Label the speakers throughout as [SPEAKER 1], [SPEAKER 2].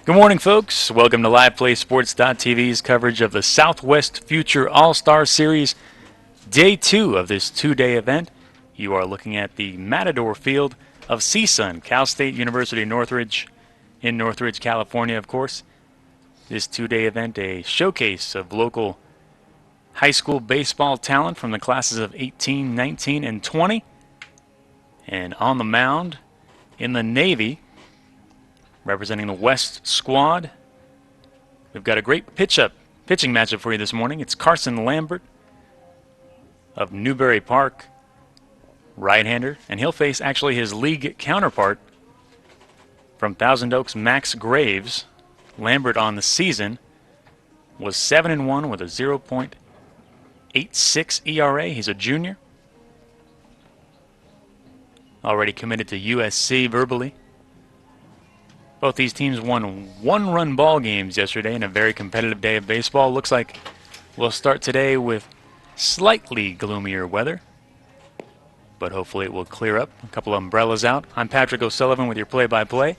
[SPEAKER 1] Good morning, folks. Welcome to LivePlaySports.tv's coverage of the Southwest Future All-Star Series, Day 2 of this two-day event. You are looking at the Matador field of CSUN, Cal State University Northridge, in Northridge, California, of course. This two-day event, a showcase of local high school baseball talent from the classes of 18, 19, and 20. And on the mound, in the Navy, representing the West squad, we've got a great pitching matchup for you this morning. It's Carson Lambert of Newberry Park, right-hander, and he'll face actually his league counterpart from Thousand Oaks, Max Graves. Lambert on the season was 7-1 with a 0.86 ERA. He's a junior, already committed to USC verbally. Both these teams won one-run ball games yesterday in a very competitive day of baseball. Looks like we'll start today with slightly gloomier weather, but hopefully it will clear up. A couple of umbrellas out. I'm Patrick O'Sullivan with your play-by-play.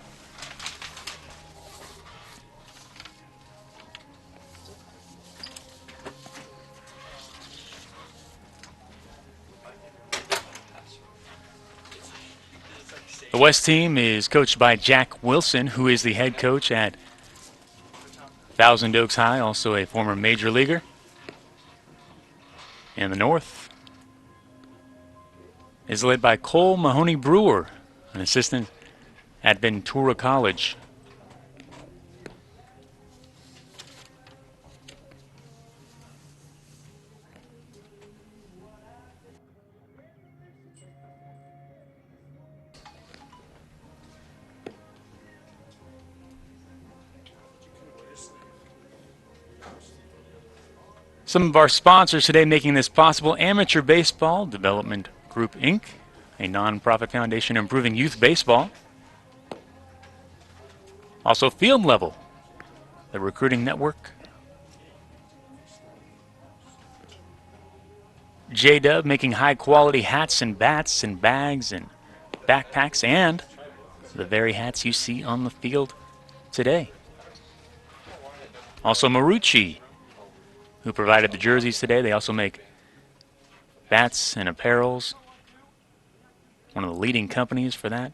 [SPEAKER 1] The West team is coached by Jack Wilson, who is the head coach at Thousand Oaks High, also a former major leaguer. And the North is led by Cole Mahoney Brewer, an assistant at Ventura College. Some of our sponsors today making this possible: Amateur Baseball Development Group, Inc., a nonprofit foundation improving youth baseball. Also Field Level, the recruiting network. J-Dub making high-quality hats and bats and bags and backpacks, and the very hats you see on the field today. Also Marucci, who provided the jerseys today. They also make bats and apparels. One of the leading companies for that.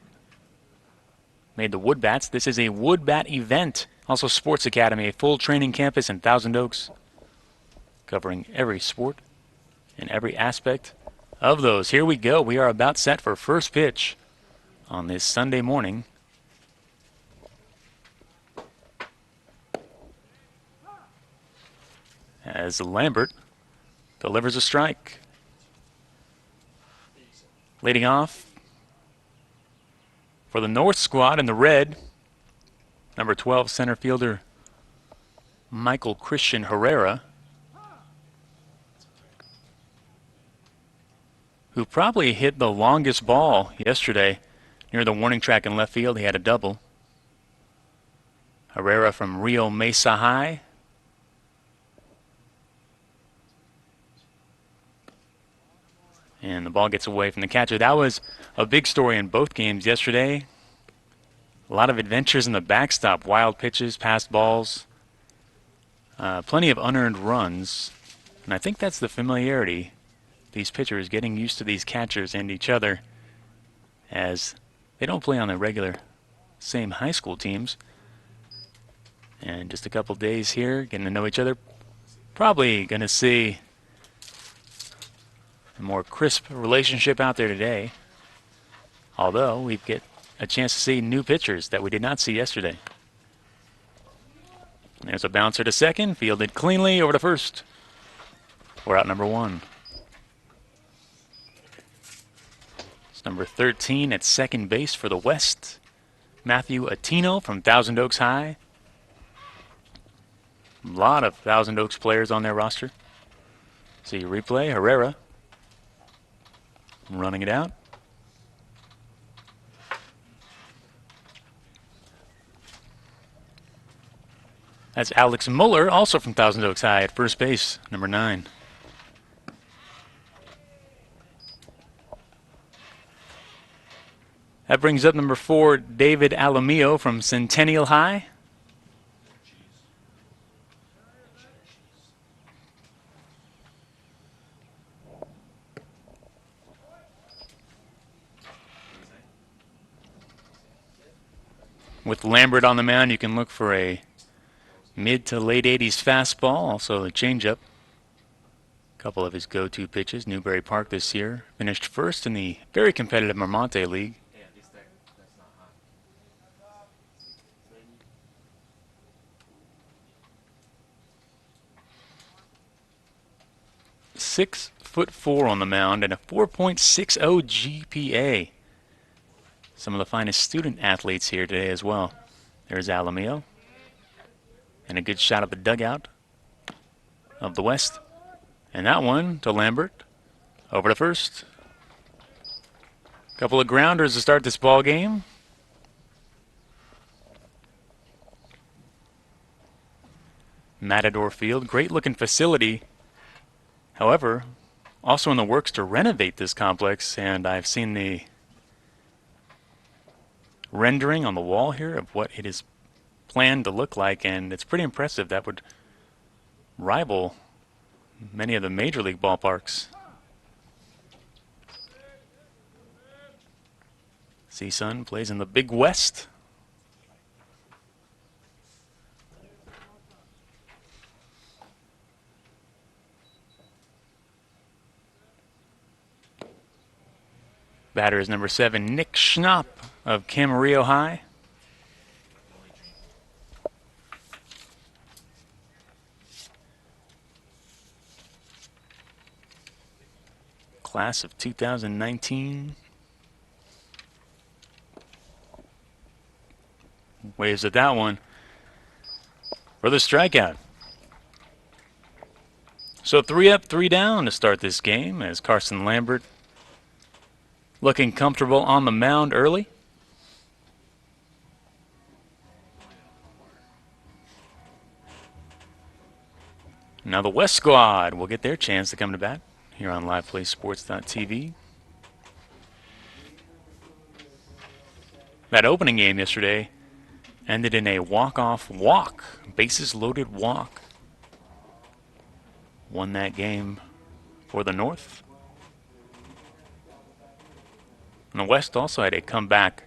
[SPEAKER 1] Made the wood bats. This is a wood bat event. Also Sports Academy, a full training campus in Thousand Oaks, covering every sport and every aspect of those. Here we go. We are about set for first pitch on this Sunday morning. As Lambert delivers a strike. Leading off for the North squad in the red, number 12 center fielder Michael Christian Herrera, who probably hit the longest ball yesterday near the warning track in left field. He had a double. Herrera from Rio Mesa High. And the ball gets away from the catcher. That was a big story in both games yesterday. A lot of adventures in the backstop. Wild pitches, passed balls. Plenty of unearned runs. And I think that's the familiarity. These pitchers getting used to these catchers and each other, as they don't play on the regular same high school teams. And just a couple days here, getting to know each other. Probably going to see a more crisp relationship out there today, although we get a chance to see new pitchers that we did not see yesterday. There's a bouncer to second, fielded cleanly over to first. We're out number one. It's number 13 at second base for the West, Matthew Attino from Thousand Oaks High. A lot of Thousand Oaks players on their roster. See replay, Herrera running it out. That's Alex Muller, also from Thousand Oaks High, at first base, number 9. That brings up number 4, David Alamillo from Centennial High. With Lambert on the mound, you can look for a mid to late 80s fastball, also a changeup. A couple of his go-to pitches. Newberry Park this year finished first in the very competitive Mermonte League. 6'4" on the mound and a 4.60 GPA. Some of the finest student athletes here today as well. There's Alamillo. And a good shot at the dugout of the West. And that one to Lambert. Over to first. Couple of grounders to start this ball game. Matador Field, great looking facility. However, also in the works to renovate this complex, and I've seen the rendering on the wall here of what it is planned to look like, and it's pretty impressive. That would rival many of the major league ballparks. CSUN plays in the Big West. Batter is number 7, Nick Schnapp of Camarillo High. Class of 2019. Waves at that one for the strikeout. So 3 up, 3 down to start this game as Carson Lambert looking comfortable on the mound early. Now the West squad will get their chance to come to bat here on LivePlaySports.tv. That opening game yesterday ended in a walk-off walk, bases-loaded walk. Won that game for the North. And the West also had a comeback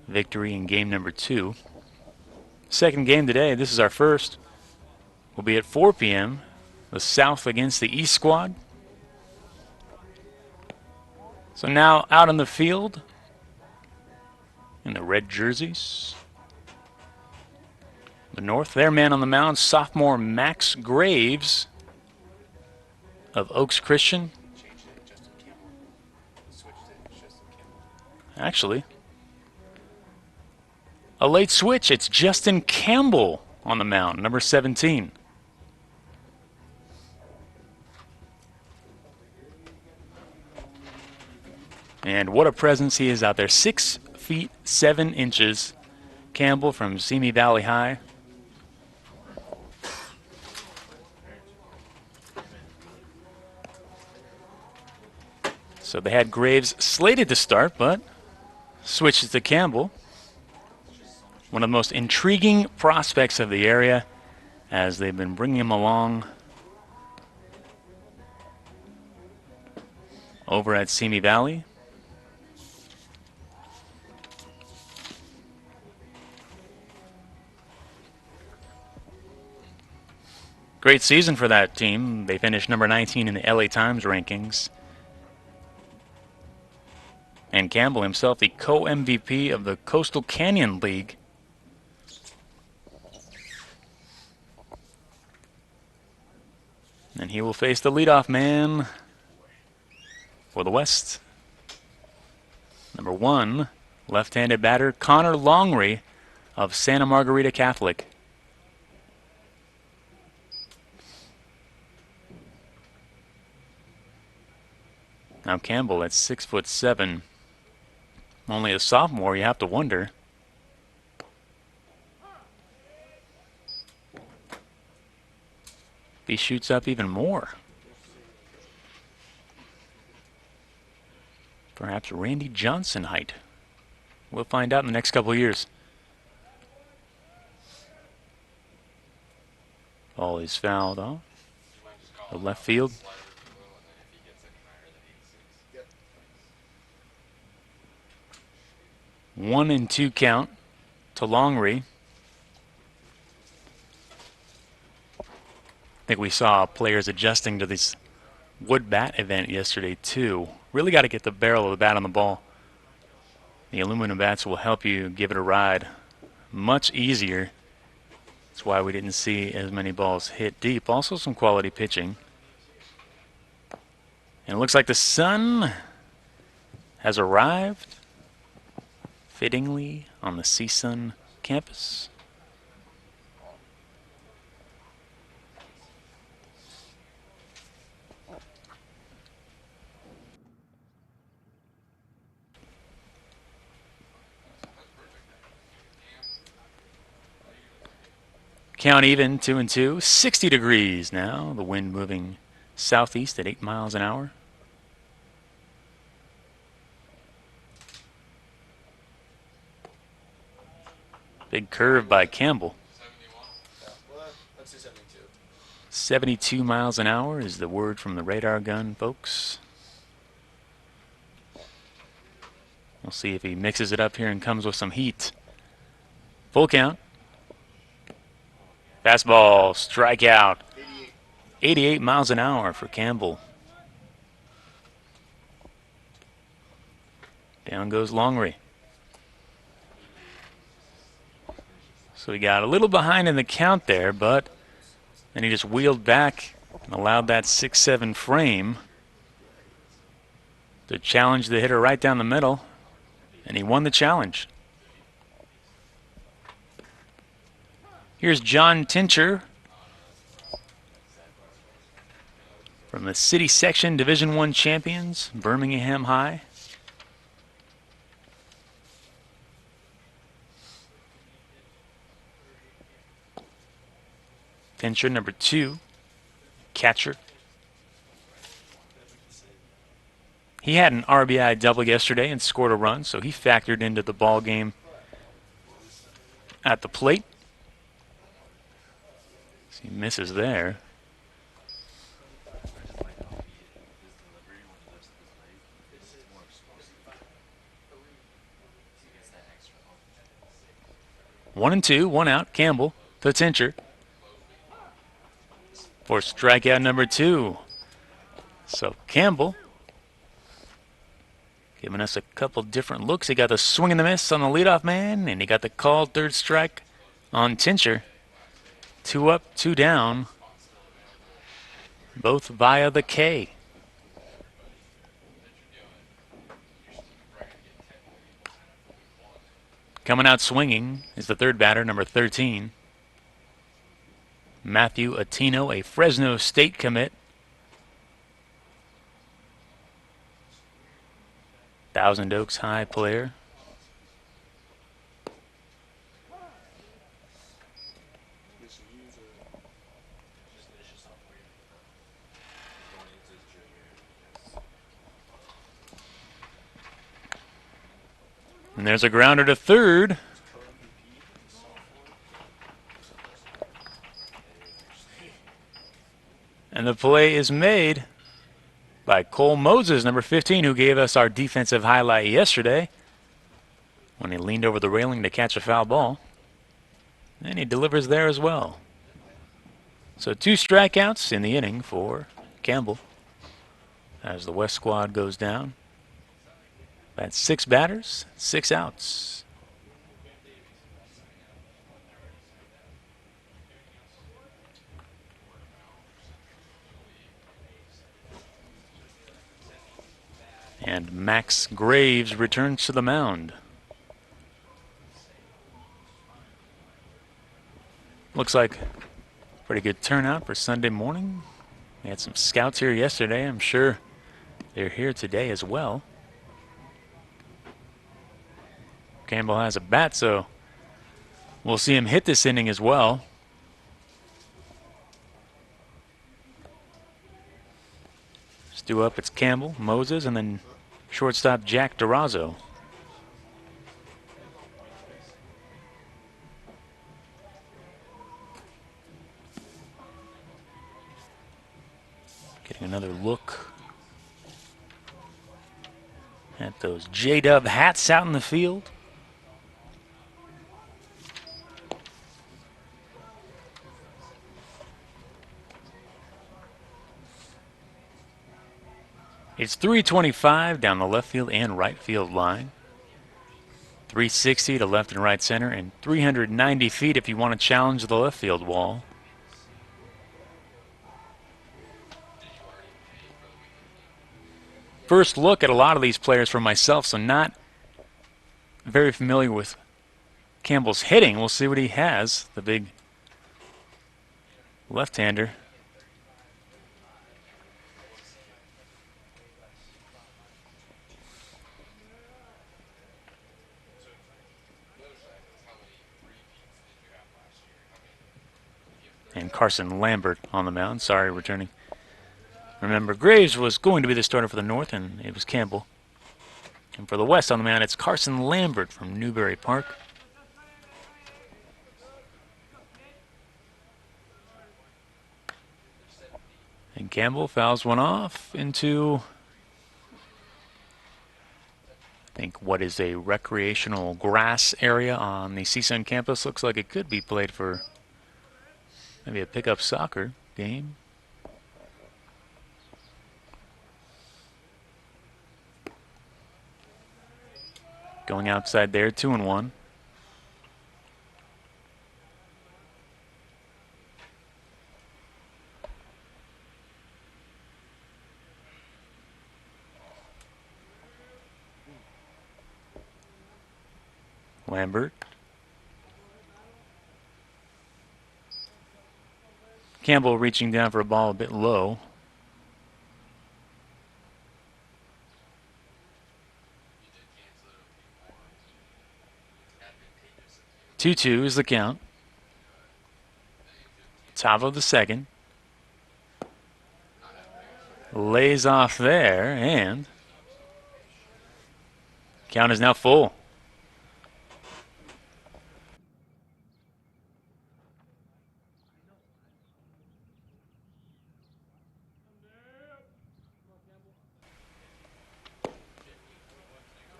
[SPEAKER 1] victory in game number 2. Second game today, this is our first, will be at 4 p.m. The South against the East squad. So now out on the field in the red jerseys. The North, their man on the mound, sophomore Max Graves of Oaks Christian. Actually, a late switch. It's Justin Campbell on the mound, number 17. And what a presence he is out there. 6 feet 7 inches. Campbell from Simi Valley High. So they had Graves slated to start, but switches to Campbell. One of the most intriguing prospects of the area as they've been bringing him along over at Simi Valley. Great season for that team. They finished number 19 in the LA Times rankings. And Campbell himself, the co-MVP of the Coastal Canyon League. And he will face the leadoff man for the West. Number 1, left-handed batter Connor Longry of Santa Margarita Catholic. Now Campbell at 6'7", only a sophomore. You have to wonder. If he shoots up even more. Perhaps Randy Johnson height We'll find out in the next couple of years. Ball is fouled off. The left field. 1-2 count to Longery. I think we saw players adjusting to this wood bat event yesterday too. Really got to get the barrel of the bat on the ball. The aluminum bats will help you give it a ride much easier. That's why we didn't see as many balls hit deep. Also some quality pitching. And it looks like the sun has arrived fittingly on the CSUN campus. Count even, 2-2, 60 degrees now. The wind moving southeast at 8 miles an hour. Big curve by Campbell. 72 miles an hour is the word from the radar gun, folks. We'll see if he mixes it up here and comes with some heat. Full count. Fastball, strikeout. 88 miles an hour for Campbell. Down goes Longery. So he got a little behind in the count there, but then he just wheeled back and allowed that 6-7 frame to challenge the hitter right down the middle, and he won the challenge. Here's John Tincher from the City Section Division I champions, Birmingham High. Tincher, number 2, catcher. He had an RBI double yesterday and scored a run, so he factored into the ball game at the plate. He misses there. One and two, one out. Campbell to Tincher for strikeout number 2. So Campbell giving us a couple different looks. He got the swing and the miss on the leadoff man, and he got the called third strike on Tincher. 2 up, 2 down, both via the K. Coming out swinging is the third batter, number 13. Matthew Attino, a Fresno State commit. Thousand Oaks High player. And there's a grounder to third. And the play is made by Cole Moses, number 15, who gave us our defensive highlight yesterday when he leaned over the railing to catch a foul ball. And he delivers there as well. So 2 strikeouts in the inning for Campbell as the West squad goes down. That's 6 batters, 6 outs. And Max Graves returns to the mound. Looks like pretty good turnout for Sunday morning. We had some scouts here yesterday. I'm sure they're here today as well. Campbell has a bat, so we'll see him hit this inning as well. Stew up, it's Campbell, Moses, and then shortstop Jack Durazo. Getting another look at those J-Dub hats out in the field. It's 325 down the left field and right field line. 360 to left and right center, and 390 feet if you want to challenge the left field wall. First look at a lot of these players for myself, so not very familiar with Campbell's hitting. We'll see what he has, the big left-hander. And Carson Lambert on the mound. Sorry, returning. Remember, Graves was going to be the starter for the North, and it was Campbell. And for the West on the mound, it's Carson Lambert from Newbury Park. And Campbell fouls one off into, I think, what is a recreational grass area on the CSUN campus. Looks like it could be played for maybe a pickup soccer game. Going outside there, 2-1. Lambert. Campbell reaching down for a ball a bit low. Two is the count. Top of the second. Lays off there, and count is now full.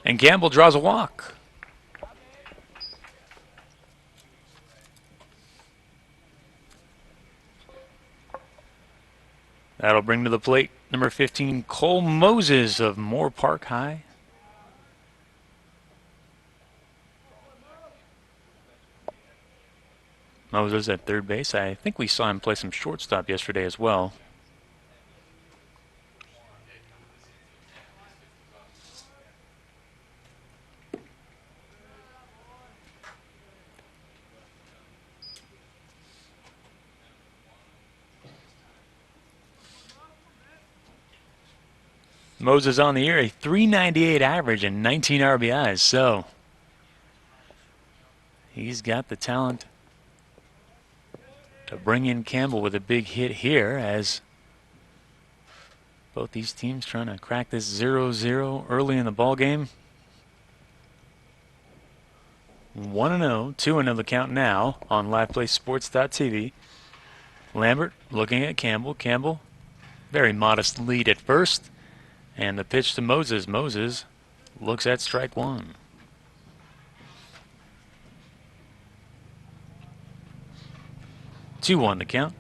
[SPEAKER 1] And Campbell draws a walk. That'll bring to the plate number 15, Cole Moses of Moore Park High. Moses at third base. I think we saw him play some shortstop yesterday as well. Moses on the year, a 398 average and 19 RBIs, so he's got the talent to bring in Campbell with a big hit here, as both these teams trying to crack this 0-0 early in the ball game. 1-0, 2-0 the count now on LivePlaySports.tv. Lambert looking at Campbell. Campbell, very modest lead at first. And the pitch to Moses. Moses looks at strike one. 2-1 the count.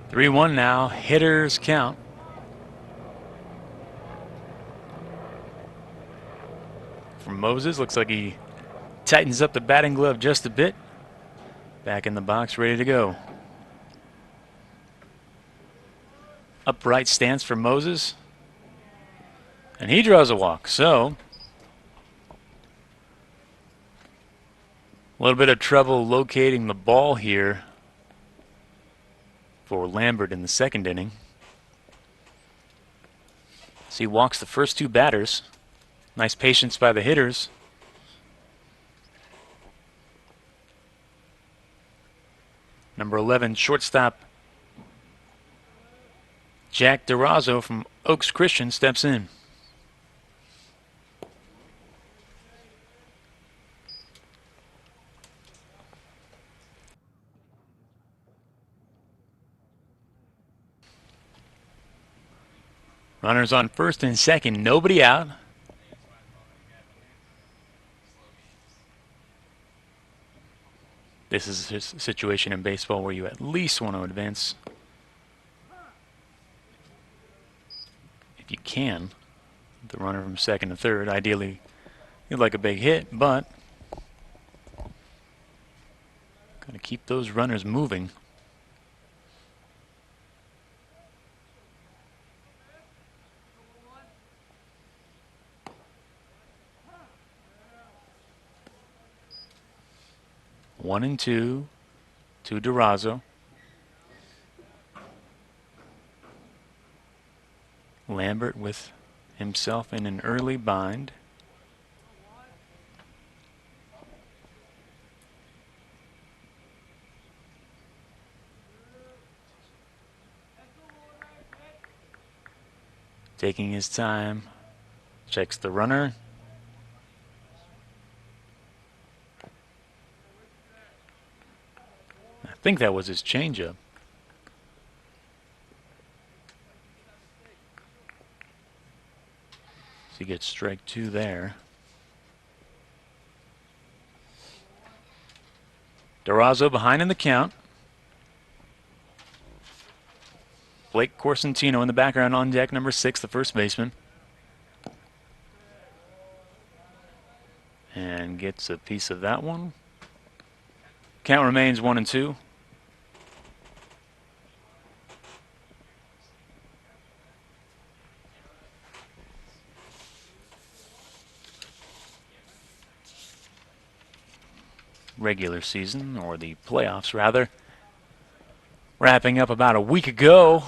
[SPEAKER 1] Three one now, hitters count. From Moses, looks like he tightens up the batting glove just a bit. Back in the box, ready to go. Upright stance for Moses. And he draws a walk, so a little bit of trouble locating the ball here for Lambert in the second inning. So he walks the first two batters. Nice patience by the hitters. Number 11, shortstop Jack DeRozzo from Oaks Christian steps in. Runners on first and second, nobody out. This is a situation in baseball where you at least want to advance, if you can, the runner from second to third. Ideally, you'd like a big hit, but got to keep those runners moving. One and two to DeRozzo. Lambert with himself in an early bind. Taking his time, checks the runner. I think that was his changeup. So he gets strike two there. DeRozzo behind in the count. Blake Corsentino in the background on deck, number 6, the first baseman. And gets a piece of that one. Count remains 1 and 2. Regular season, or the playoffs rather, wrapping up about a week ago.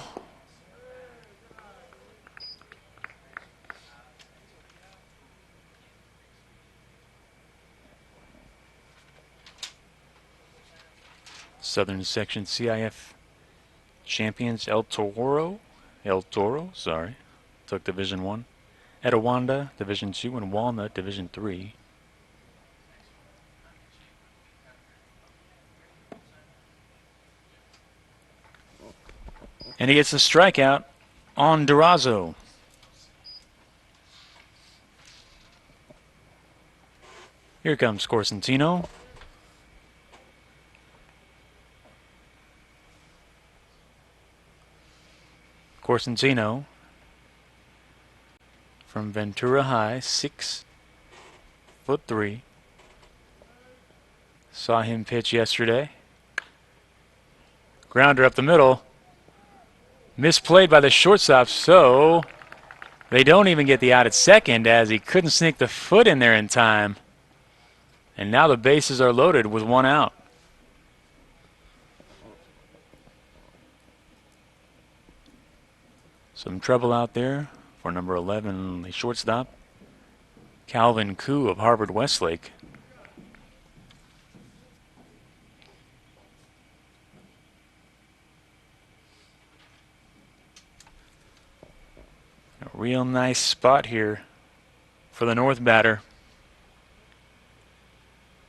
[SPEAKER 1] Southern Section CIF champions El Toro, sorry, took Division 1. Etowanda, Division 2, and Walnut, Division 3. And he gets a strikeout on DeRozzo. Here comes Corsentino. Corsentino from Ventura High, 6'3". Saw him pitch yesterday. Grounder up the middle. Misplayed by the shortstop, so they don't even get the out at second as he couldn't sneak the foot in there in time. And now the bases are loaded with 1 out. Some trouble out there for number 11, the shortstop, Calvin Koo of Harvard Westlake. A real nice spot here for the north batter.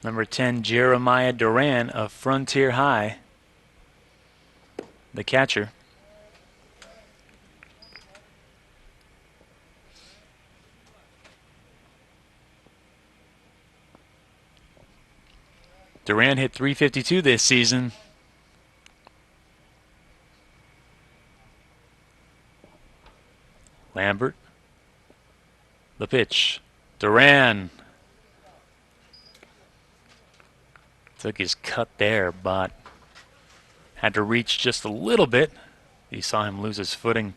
[SPEAKER 1] Number 10, Jeremiah Duran of Frontier High, the catcher. Duran hit .352 this season. Lambert. The pitch. Duran. Took his cut there, but had to reach just a little bit. You saw him lose his footing.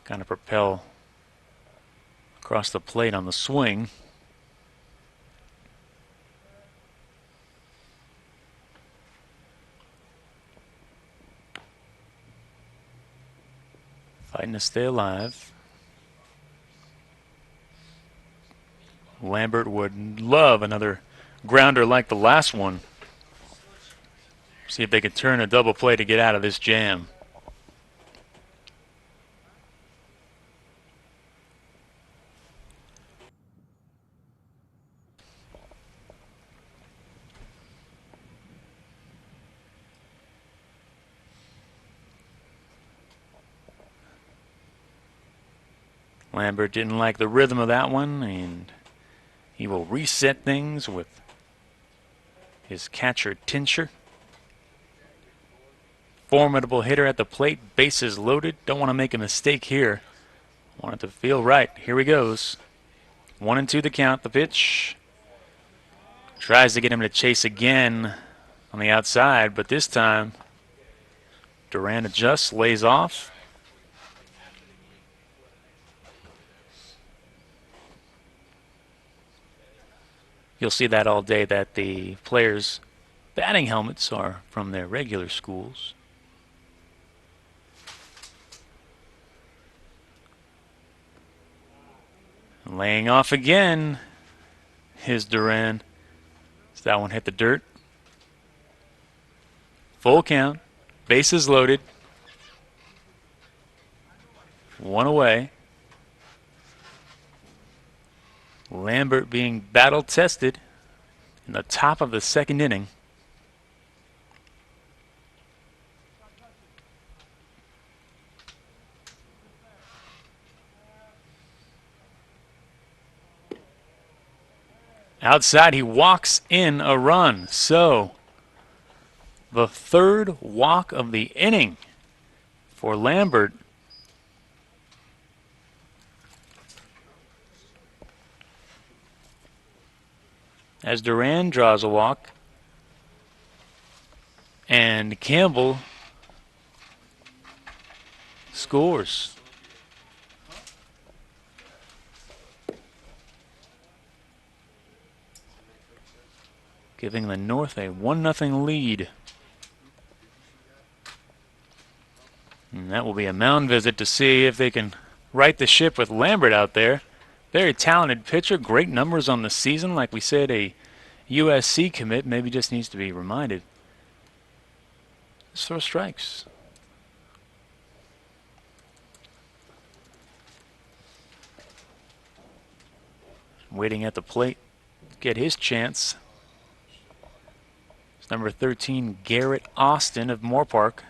[SPEAKER 1] Kind of propel across the plate on the swing. Fighting to stay alive. Lambert would love another grounder like the last one. See if they can turn a double play to get out of this jam. Lambert didn't like the rhythm of that one, and he will reset things with his catcher, Tincher. Formidable hitter at the plate, bases loaded. Don't want to make a mistake here. Want it to feel right. Here he goes. 1-2 the count, the pitch. Tries to get him to chase again on the outside, but this time Duran adjusts, lays off. You'll see that all day, that the players' batting helmets are from their regular schools. Laying off again is Duran. So that one hit the dirt. Full count. Bases loaded. One away. Lambert being battle tested in the top of the second inning. Outside, he walks in a run. So, the third walk of the inning for Lambert. As Duran draws a walk. And Campbell scores. Giving the North a 1-0 lead. And that will be a mound visit to see if they can right the ship with Lambert out there. Very talented pitcher, great numbers on the season. Like we said, a USC commit, maybe just needs to be reminded. Let's throw strikes. Waiting at the plate to get his chance. It's number 13, Garrett Austin of Moore Park.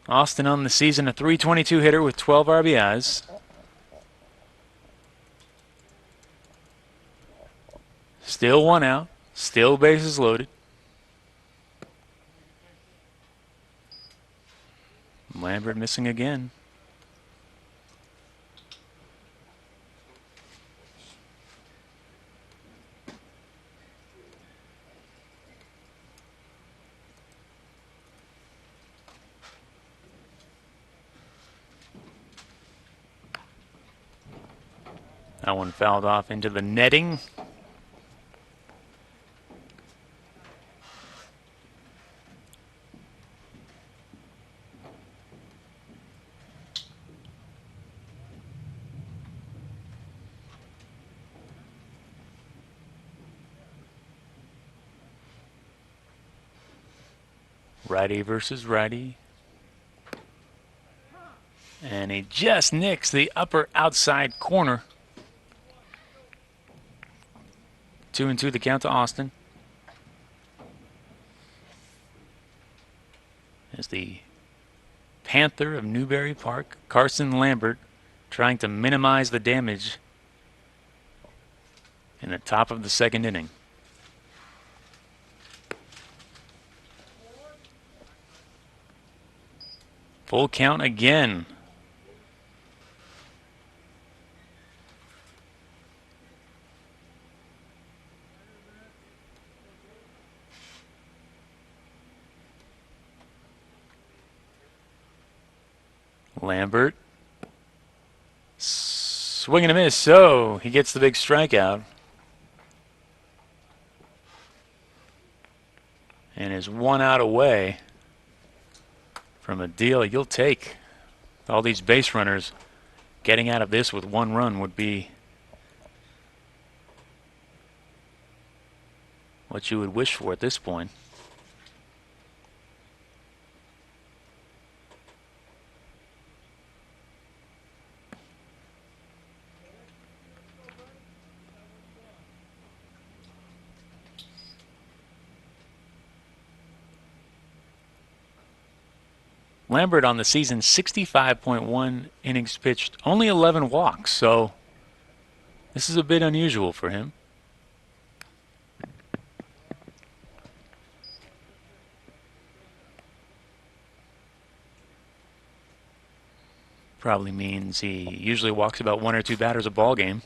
[SPEAKER 1] Austin on the season, a .322 hitter with 12 RBIs. Still one out. Still bases loaded. Lambert missing again. That one fouled off into the netting. Righty versus righty. And he just nicks the upper outside corner. 2-2 the count to Austin. As the Panther of Newberry Park, Carson Lambert, trying to minimize the damage in the top of the second inning. Full count again. Lambert. Swing and a miss, so he gets the big strikeout. And is 1 out away from a deal you'll take. All these base runners getting out of this with 1 run would be what you would wish for at this point. Lambert on the season, 65.1 innings pitched, only 11 walks, so this is a bit unusual for him. Probably means he usually walks about 1 or 2 batters a ball game.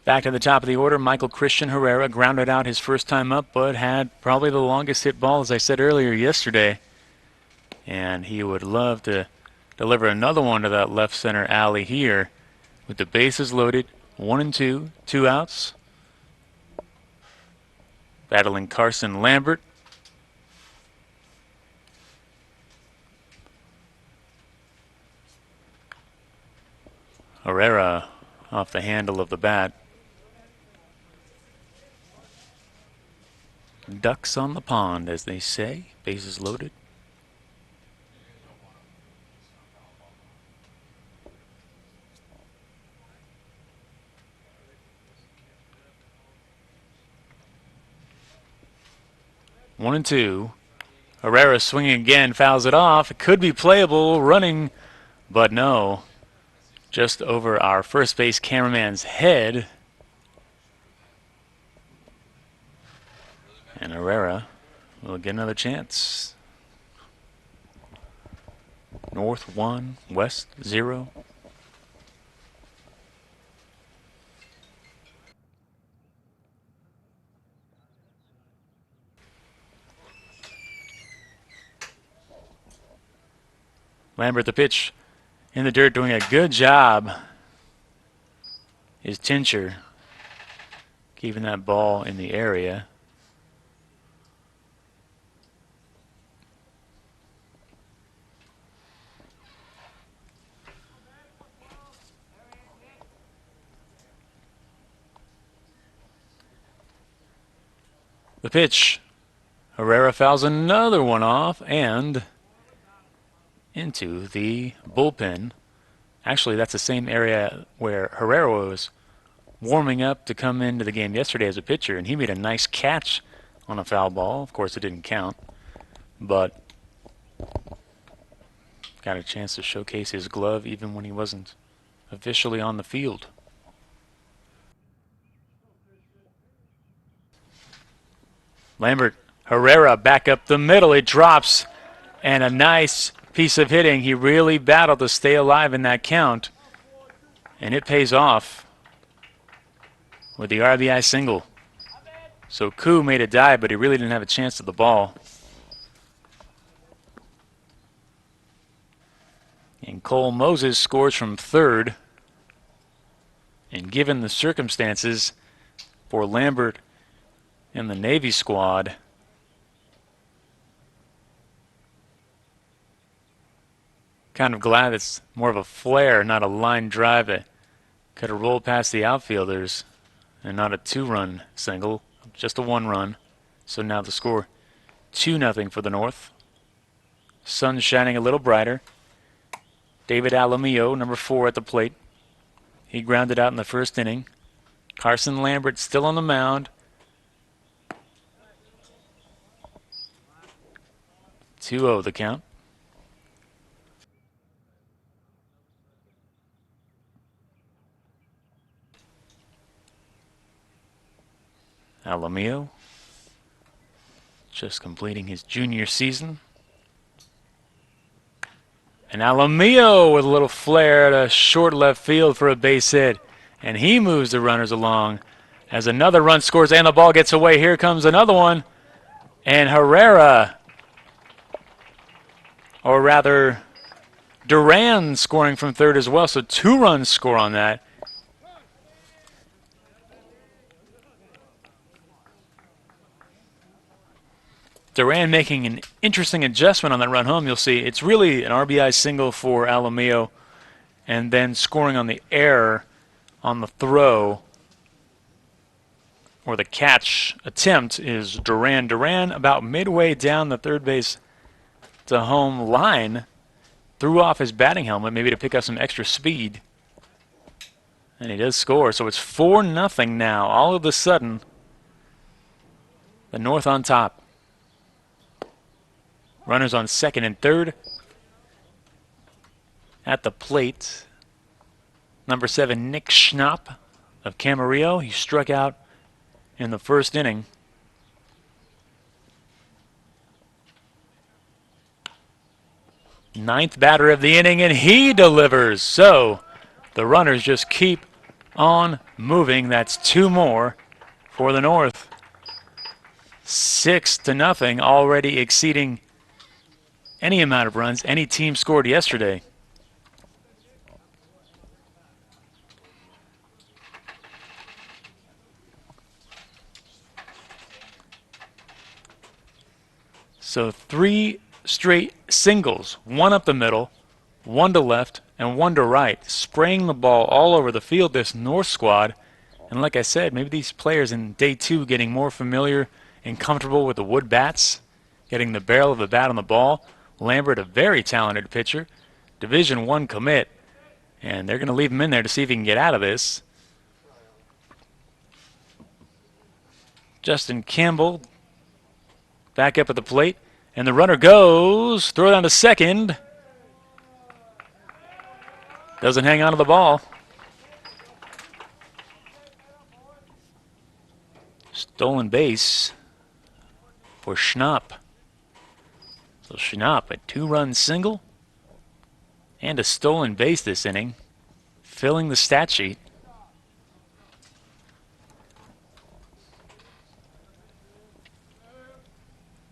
[SPEAKER 1] Back to the top of the order, Michael Christian Herrera grounded out his first time up, but had probably the longest hit ball, as I said earlier yesterday. And he would love to deliver another one to that left center alley here. With the bases loaded, 1 and 2, 2 outs. Battling Carson Lambert. Herrera off the handle of the bat. Ducks on the pond, as they say. Bases loaded. One and 2. Herrera swinging again, fouls it off. It could be playable, running, but no. Just over our first base cameraman's head. And Herrera will get another chance. North 1, West 0. Lambert the pitch in the dirt, doing a good job. Is Tincher keeping that ball in the area. The pitch. Herrera fouls another one off and into the bullpen. Actually, that's the same area where Herrera was warming up to come into the game yesterday as a pitcher, and he made a nice catch on a foul ball. Of course, it didn't count, but got a chance to showcase his glove even when he wasn't officially on the field. Lambert, Herrera back up the middle. It drops, and a nice piece of hitting. He really battled to stay alive in that count, and it pays off with the RBI single. So Koo made a dive, but he really didn't have a chance at the ball. And Cole Moses scores from third. And given the circumstances for Lambert and the Navy squad, kind of glad it's more of a flare, not a line drive that could have rolled past the outfielders, and not a 2-run single, just a 1-run. So now the score 2-0 for the North. Sun shining a little brighter. David Alamillo, number 4 at the plate. He grounded out in the first inning. Carson Lambert still on the mound. 2-0 the count. Alamillo just completing his junior season. And Alamillo with a little flare to short left field for a base hit. And he moves the runners along as another run scores and the ball gets away. Here comes another one. And Herrera, or rather Duran, scoring from third as well. So 2 runs score on that. Duran making an interesting adjustment on that run home. You'll see it's really an RBI single for Alamillo, and then scoring on the error on the throw or the catch attempt is Duran. Duran about midway down the third base to home line threw off his batting helmet maybe to pick up some extra speed, and he does score. So it's 4-0 now. All of a sudden, the North on top. Runners on second and third. At the plate, number 7, Nick Schnapp of Camarillo. He struck out in the first inning. Ninth batter of the inning, and he delivers. So the runners just keep on moving. That's 2 more for the North. 6-0, already exceeding any amount of runs any team scored yesterday. So 3 straight singles, 1 up the middle, 1 to left, and 1 to right, spraying the ball all over the field, this North squad. And like I said, maybe these players in day 2 getting more familiar and comfortable with the wood bats, getting the barrel of the bat on the ball. Lambert, a very talented pitcher, Division I commit, and they're going to leave him in there to see if he can get out of this. Justin Campbell back up at the plate, and the runner goes, throw down to second. Doesn't hang on to the ball. Stolen base for Schnapp. So Schnapp, a 2-run single and a stolen base this inning, filling the stat sheet.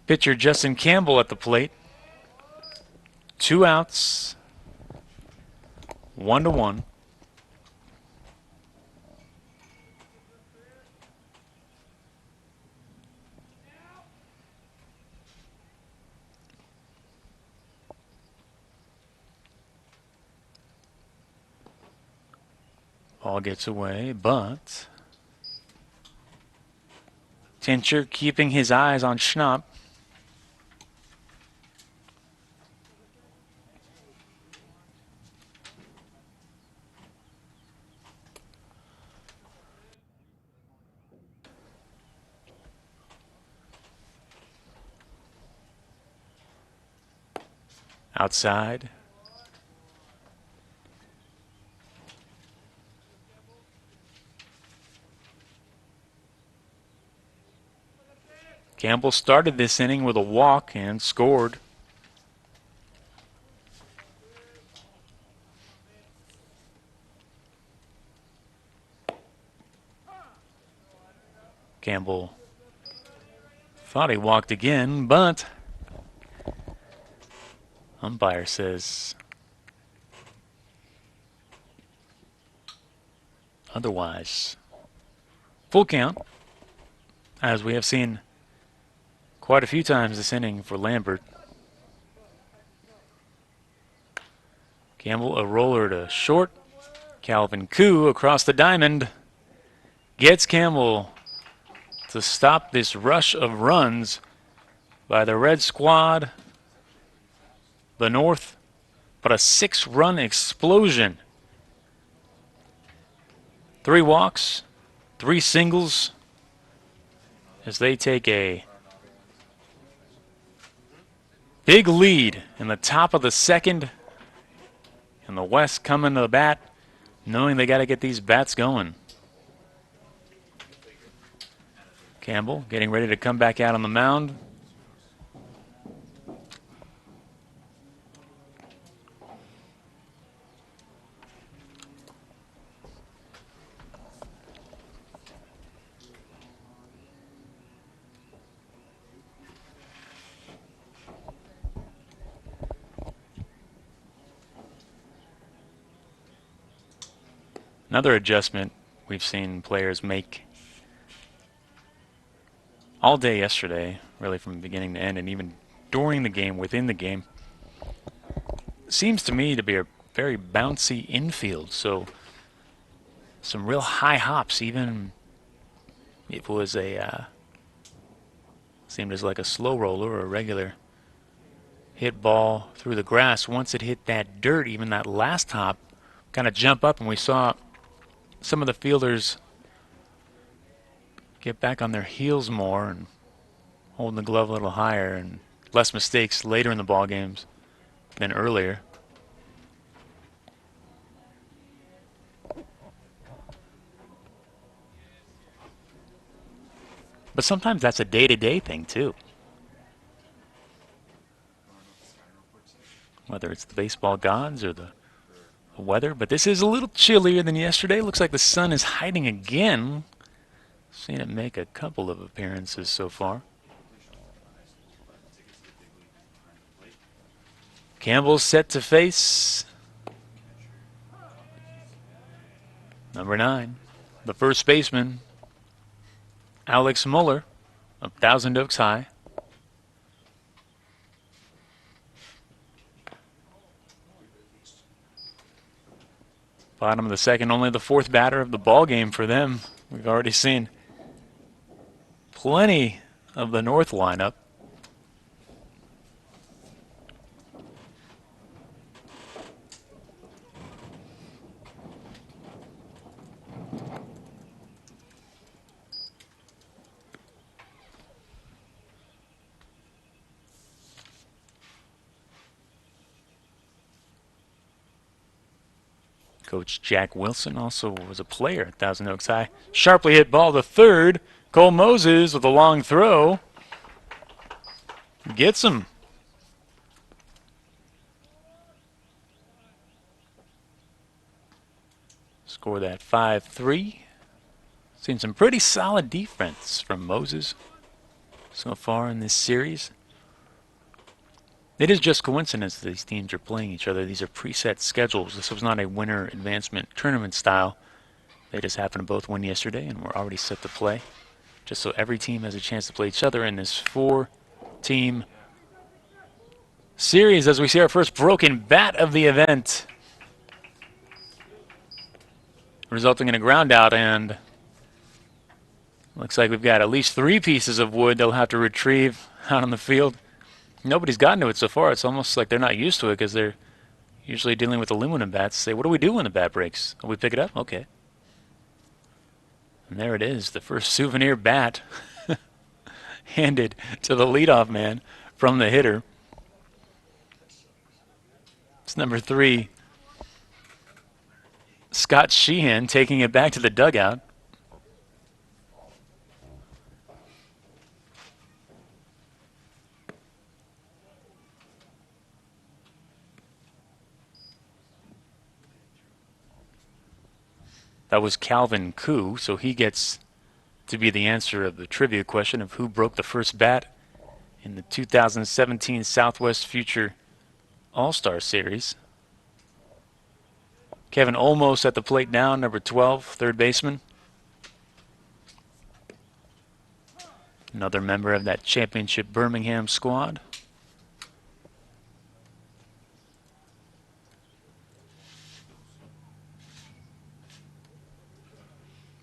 [SPEAKER 1] Pitcher Justin Campbell at the plate. 2 outs, 1-1. Ball gets away, but Tincher keeping his eyes on Schnapp. Outside. Campbell started this inning with a walk and scored. Campbell thought he walked again, but umpire says otherwise. Full count, as we have seen quite a few times this inning for Lambert. Campbell, a roller to short. Calvin Koo across the diamond gets Campbell to stop this rush of runs by the Red squad, the North, but a 6-run explosion. 3 walks, 3 singles, as they take a big lead in the top of the second. And the West coming to the bat, knowing they got to get these bats going. Campbell getting ready to come back out on the mound. Another adjustment we've seen players make all day yesterday, really from beginning to end, and even during the game, within the game, seems to me to be a very bouncy infield. So some real high hops, even if it was seemed as like a slow roller or a regular hit ball through the grass. Once it hit that dirt, even that last hop, kind of jump up, and we saw some of the fielders get back on their heels more and holding the glove a little higher, and less mistakes later in the ball games than earlier. But sometimes that's a day-to-day thing too. Whether it's the baseball gods or the weather. But this is a little chillier than yesterday. Looks like the sun is hiding again. Seen it make a couple of appearances so far. Campbell's set to face number 9, the first baseman, Alex Muller of Thousand Oaks High. Bottom of the second, only the 4th batter of the ball game for them. We've already seen plenty of the North lineup. Coach Jack Wilson also was a player at Thousand Oaks High. Sharply hit ball to third. Cole Moses with a long throw. Gets him. Score that 5-3. Seen some pretty solid defense from Moses so far in this series. It is just coincidence that these teams are playing each other. These are preset schedules. This was not a winner advancement tournament style. They just happened to both win yesterday and we're already set to play. Just so every team has a chance to play each other in this 4-team series as we see our first broken bat of the event. Resulting in a ground out, and looks like we've got at least 3 pieces of wood they'll have to retrieve out on the field. Nobody's gotten to it so far. It's almost like they're not used to it because they're usually dealing with aluminum bats. Say, what do we do when the bat breaks? Oh, we pick it up? Okay. And there it is, the first souvenir bat handed to the leadoff man from the hitter. It's number 3, Scott Sheehan, taking it back to the dugout. That was Calvin Koo, so he gets to be the answer of the trivia question of who broke the first bat in the 2017 Southwest Future All-Star Series. Kevin Olmos at the plate now, number 12, third baseman. Another member of that championship Birmingham squad.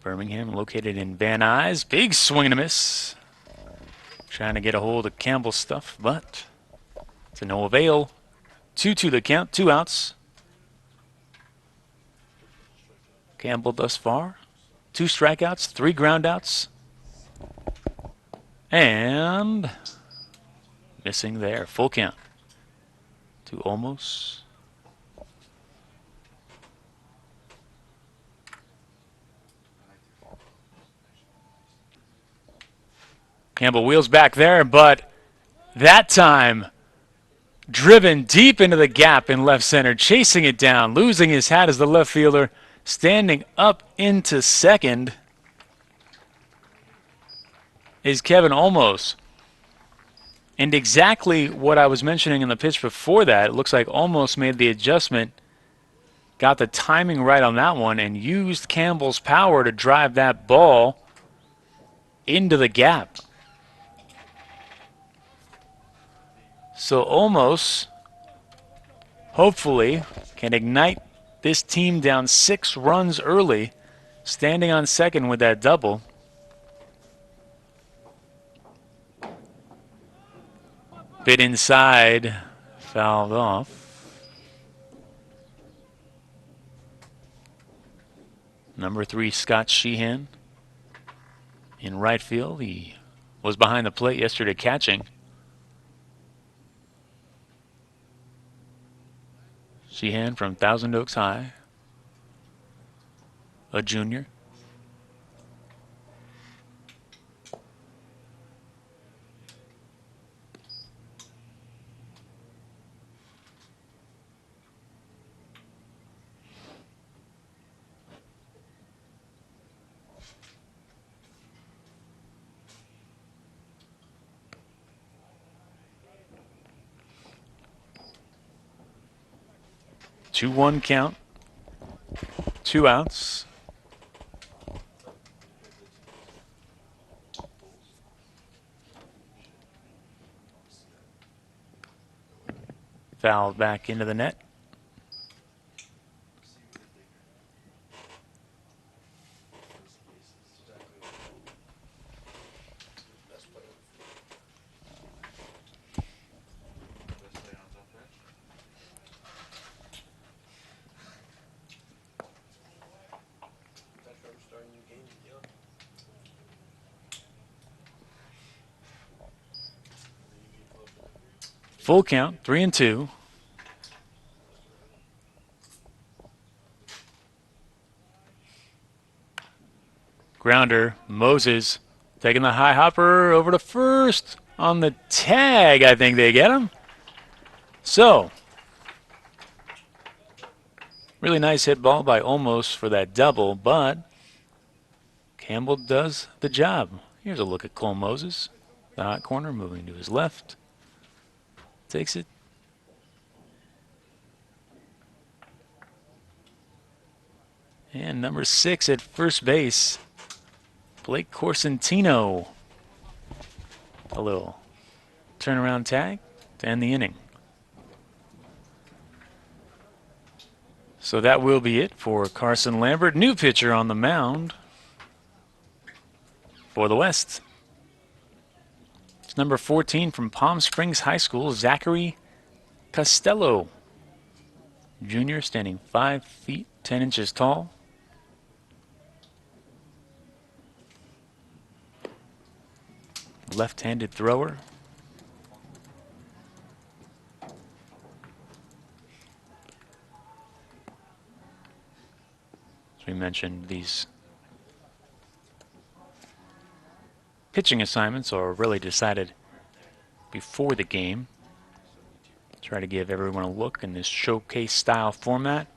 [SPEAKER 1] Birmingham located in Van Nuys. Big swing and a miss. Trying to get a hold of Campbell's stuff, but to no avail. 2-2 the count, 2 outs. Campbell thus far, 2 strikeouts, 3 groundouts. And missing there, full count to Olmos. Campbell wheels back there, but that time driven deep into the gap in left center, chasing it down, losing his hat as the left fielder, standing up into second is Kevin Olmos. And exactly what I was mentioning in the pitch before that, it looks like Olmos made the adjustment, got the timing right on that one, and used Campbell's power to drive that ball into the gap. So Olmos hopefully can ignite this team down 6 runs early, standing on second with that double. Bit inside, fouled off. Number 3, Scott Sheehan in right field. He was behind the plate yesterday catching. Sheehan from Thousand Oaks High, a junior. Two one count. 2 outs. Fouled back into the net. Full count, 3-2. Grounder, Moses taking the high hopper over to first on the tag. I think they get him. So, really nice hit ball by Olmos for that double, but Campbell does the job. Here's a look at Cole Moses. The hot corner moving to his left. Takes it. And number 6 at first base, Blake Corsentino. A little turnaround tag to end the inning. So that will be it for Carson Lambert. New pitcher on the mound for the West. It's number 14 from Palm Springs High School, Zachary Costello. Junior, standing 5 feet 10 inches tall. Left-handed thrower. As we mentioned, these pitching assignments are really decided before the game. Try to give everyone a look in this showcase style format.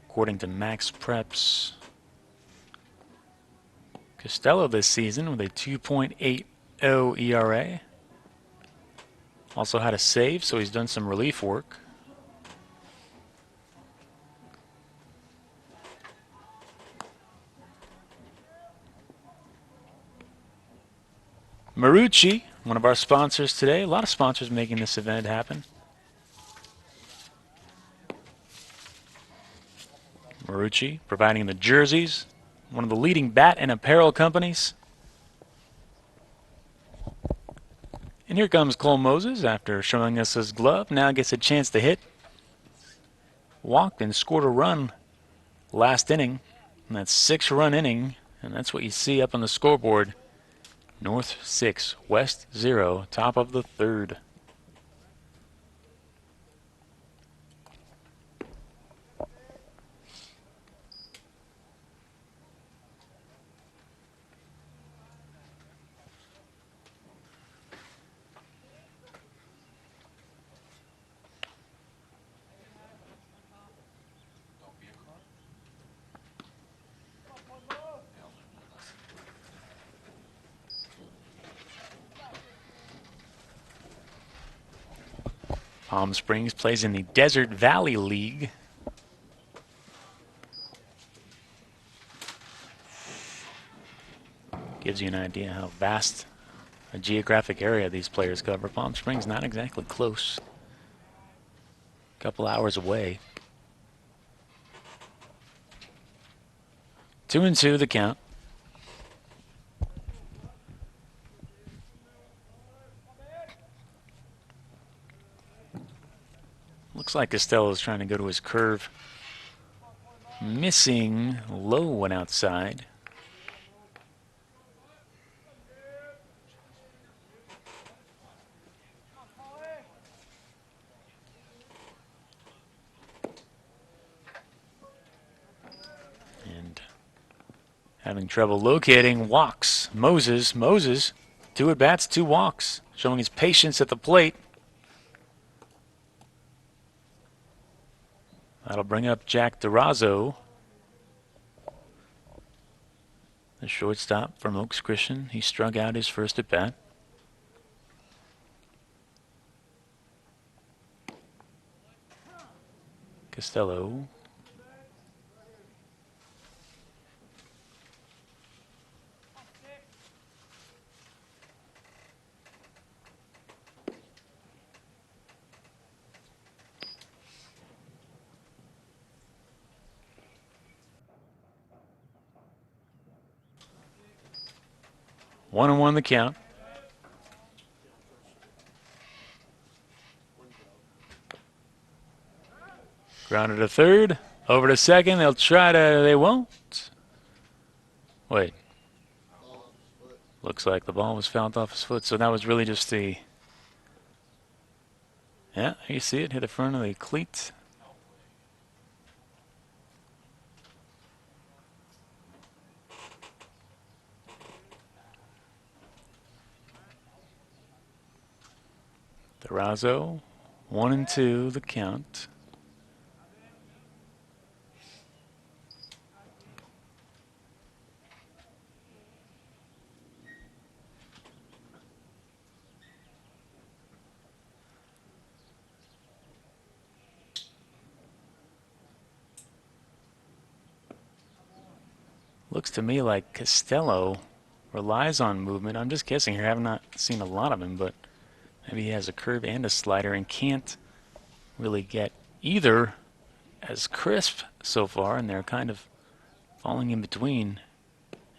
[SPEAKER 1] According to Max Preps, Costello this season with a 2.80 ERA. Also had a save, so he's done some relief work. Marucci, one of our sponsors today. A lot of sponsors making this event happen. Marucci providing the jerseys, one of the leading bat and apparel companies. And here comes Cole Moses after showing us his glove. Now gets a chance to hit. Walked and scored a run last inning. And that's 6-run inning. And that's what you see up on the scoreboard. North 6, West 0, top of the 3rd. Palm Springs plays in the Desert Valley League. Gives you an idea how vast a geographic area these players cover. Palm Springs not exactly close. A couple hours away. 2-2 the count. Looks like Costello is trying to go to his curve. missing. Low one outside. And having trouble locating, walks. Moses, 2 at-bats, 2 walks, showing his patience at the plate. That'll bring up Jack Durazo, the shortstop from Oaks Christian. He struck out his first at-bat. Costello. One and one the count. Grounded to third. Over to second. They'll try to. They won't. Wait. Looks like the ball was fouled off his foot. So that was really just the. Yeah, you see it hit the front of the cleat. Durazo, 1 and 2 the count. Looks to me like Costello relies on movement. I'm just guessing here. I have not seen a lot of him, but maybe he has a curve and a slider and can't really get either as crisp so far, and they're kind of falling in between,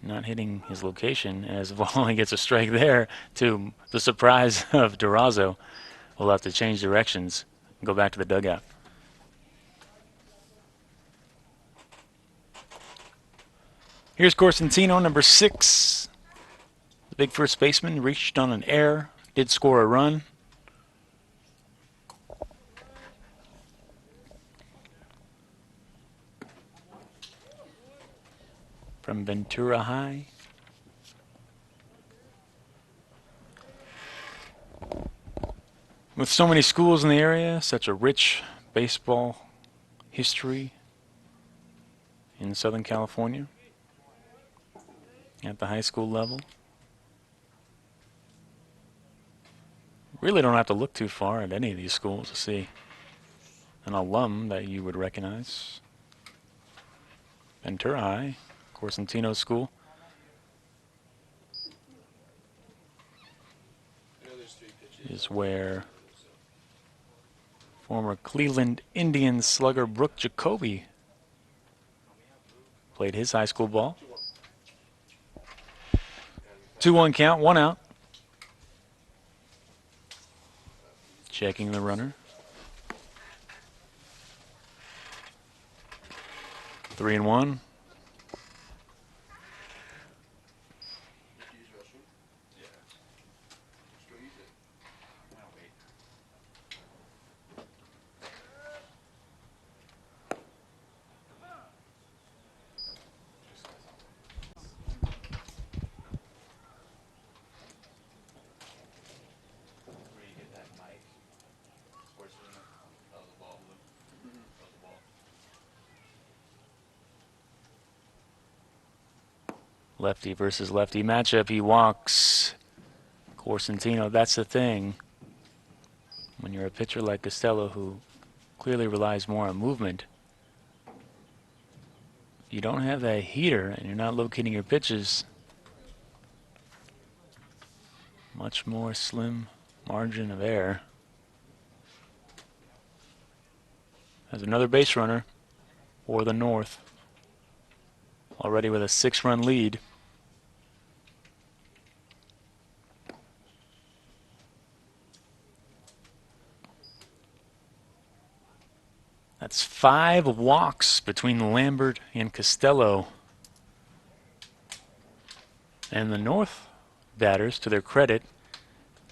[SPEAKER 1] not hitting his location, as Volney gets a strike there to the surprise of Durazo. We'll have to change directions and go back to the dugout. Here's Corsentino, number 6. The big first baseman reached on an error, did score a run. From Ventura High. With so many schools in the area, such a rich baseball history in Southern California at the high school level. Really don't have to look too far at any of these schools to see an alum that you would recognize. Ventura High, Corsentino School. Is where former Cleveland Indians slugger Brooke Jacoby played his high school ball. 2-1 count, 1 out. Checking the runner. 3-1. Lefty versus lefty matchup. He walks Corsentino. That's the thing. When you're a pitcher like Costello, who clearly relies more on movement, if you don't have that heater and you're not locating your pitches, much more slim margin of error. There's another base runner for the North, already with a 6-run lead. That That's 5 walks between Lambert and Costello. And the North batters, to their credit,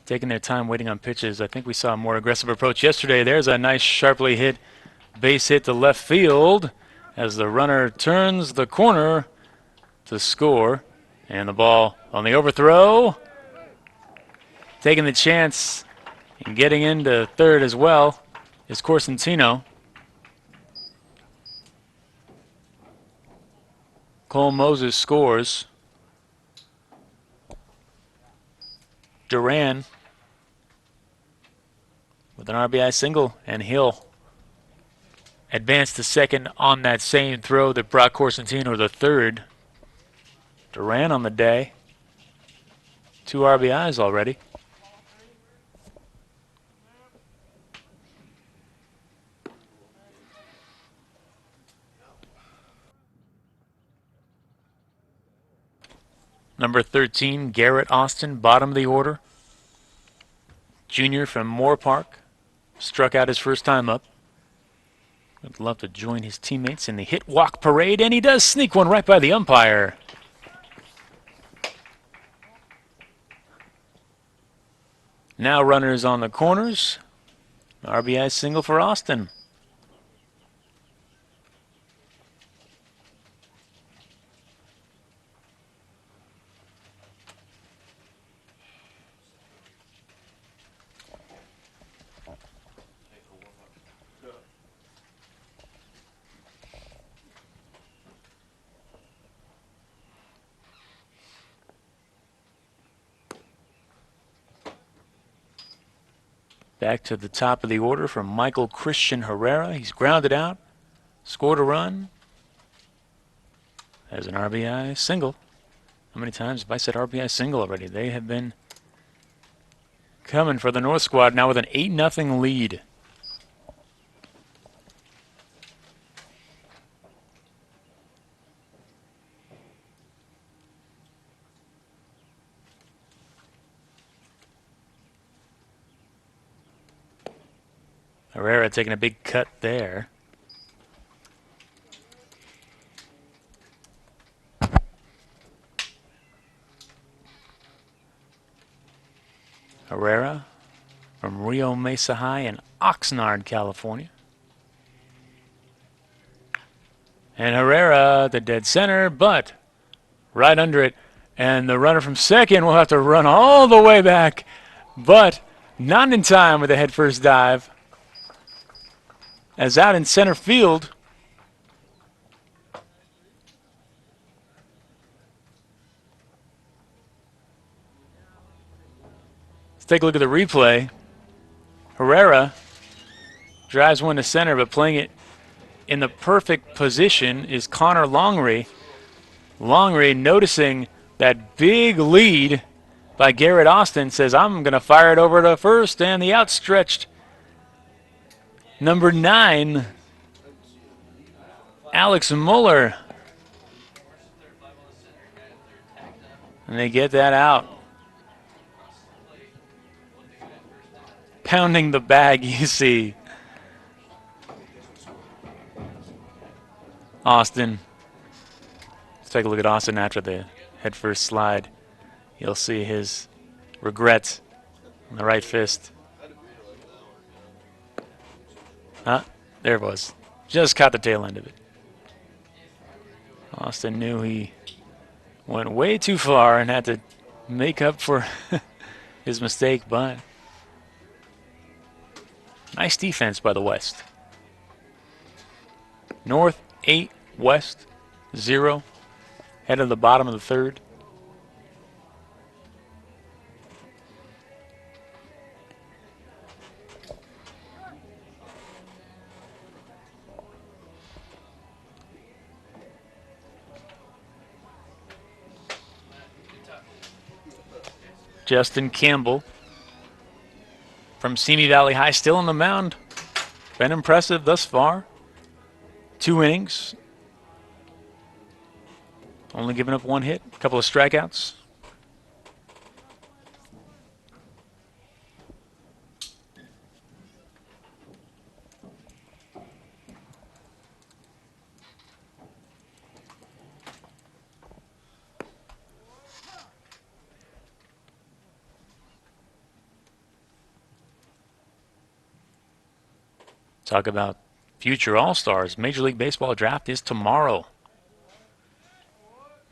[SPEAKER 1] taking their time waiting on pitches. I think we saw a more aggressive approach yesterday. There's a nice sharply hit base hit to left field as the runner turns the corner to score. And the ball on the overthrow. Taking the chance and getting into third as well is Corsentino. Cole Moses scores. Duran with an RBI single, and he'll advance to second on that same throw that brought Corsentino to third. Duran on the day. 2 RBIs already. Number 13, Garrett Austin, bottom of the order. Junior from Moore Park. Struck out his first time up. Would love to join his teammates in the hit walk parade, and he does sneak one right by the umpire. Now runners on the corners. RBI single for Austin. Back to the top of the order from Michael Christian Herrera. He's grounded out, scored a run. There's an RBI single. How many times have I said RBI single already? They have been coming for the North squad now with an 8-0 lead. Herrera taking a big cut there. Herrera from Rio Mesa High in Oxnard, California. And Herrera, the dead center, but right under it. And the runner from second will have to run all the way back, but not in time with a head first dive. As out in center field, let's take a look at the replay. Herrera drives one to center, but playing it in the perfect position is Connor Longry. Longry, noticing that big lead by Garrett Austin, says, I'm going to fire it over to first, and the outstretched number 9, Alex Muller. And they get that out. Pounding the bag, you see. Austin. Let's take a look at Austin after the head first slide. You'll see his regrets on the right fist. There it was. Just caught the tail end of it. Austin knew he went way too far and had to make up for his mistake, but nice defense by the West. North 8, West 0. Head of the bottom of the third. Justin Campbell from Simi Valley High, still on the mound. Been impressive thus far. 2 innings. Only giving up 1 hit, a couple of strikeouts. Talk about future All-Stars. Major League Baseball draft is tomorrow.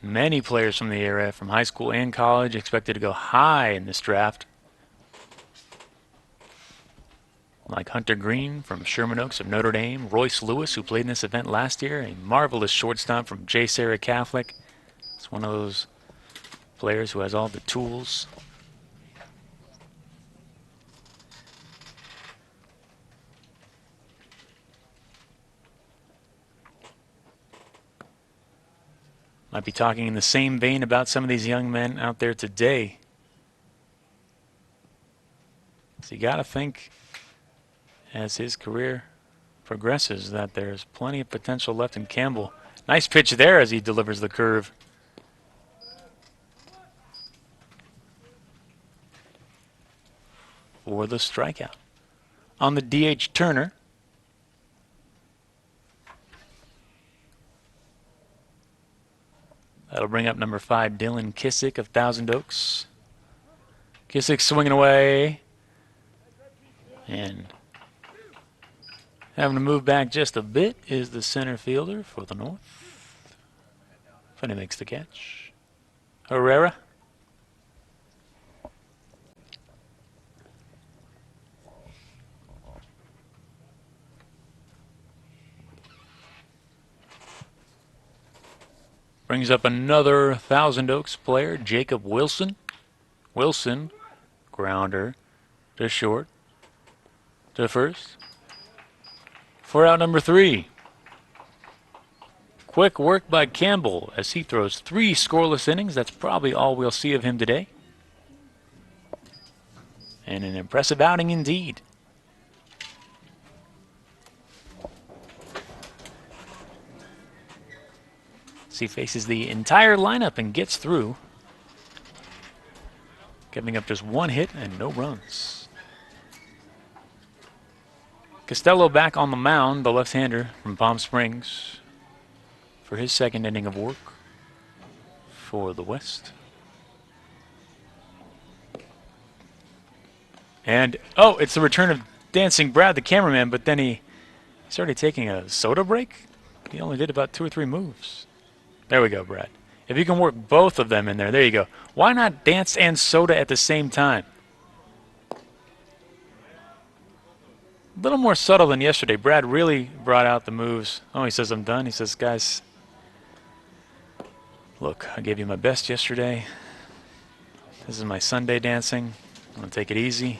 [SPEAKER 1] Many players from the area, from high school and college, expected to go high in this draft. Like Hunter Green from Sherman Oaks of Notre Dame, Royce Lewis, who played in this event last year, a marvelous shortstop from J. Sarah Catholic. It's one of those players who has all the tools. Might be talking in the same vein about some of these young men out there today. So you got to think, as his career progresses, that there's plenty of potential left in Campbell. Nice pitch there as he delivers the curve. For the strikeout. On the DH, Turner. That'll bring up number 5, Dylan Kissick of Thousand Oaks. Kissick swinging away. And having to move back just a bit is the center fielder for the North. Funny makes the catch. Herrera. Brings up another Thousand Oaks player, Jacob Wilson. Wilson, grounder to short, to first. For out number 3. Quick work by Campbell as he throws 3 scoreless innings. That's probably all we'll see of him today. And an impressive outing indeed. He faces the entire lineup and gets through, giving up just 1 hit and no runs. Costello back on the mound, the left-hander from Palm Springs, for his second inning of work for the West. And, oh, it's the return of Dancing Brad, the cameraman, but then he started taking a soda break. He only did about 2 or 3 moves. There we go, Brad. If you can work both of them in there, there you go. Why not dance and soda at the same time? A little more subtle than yesterday. Brad really brought out the moves. Oh, he says, I'm done. He says, guys, look, I gave you my best yesterday. This is my Sunday dancing. I'm going to take it easy.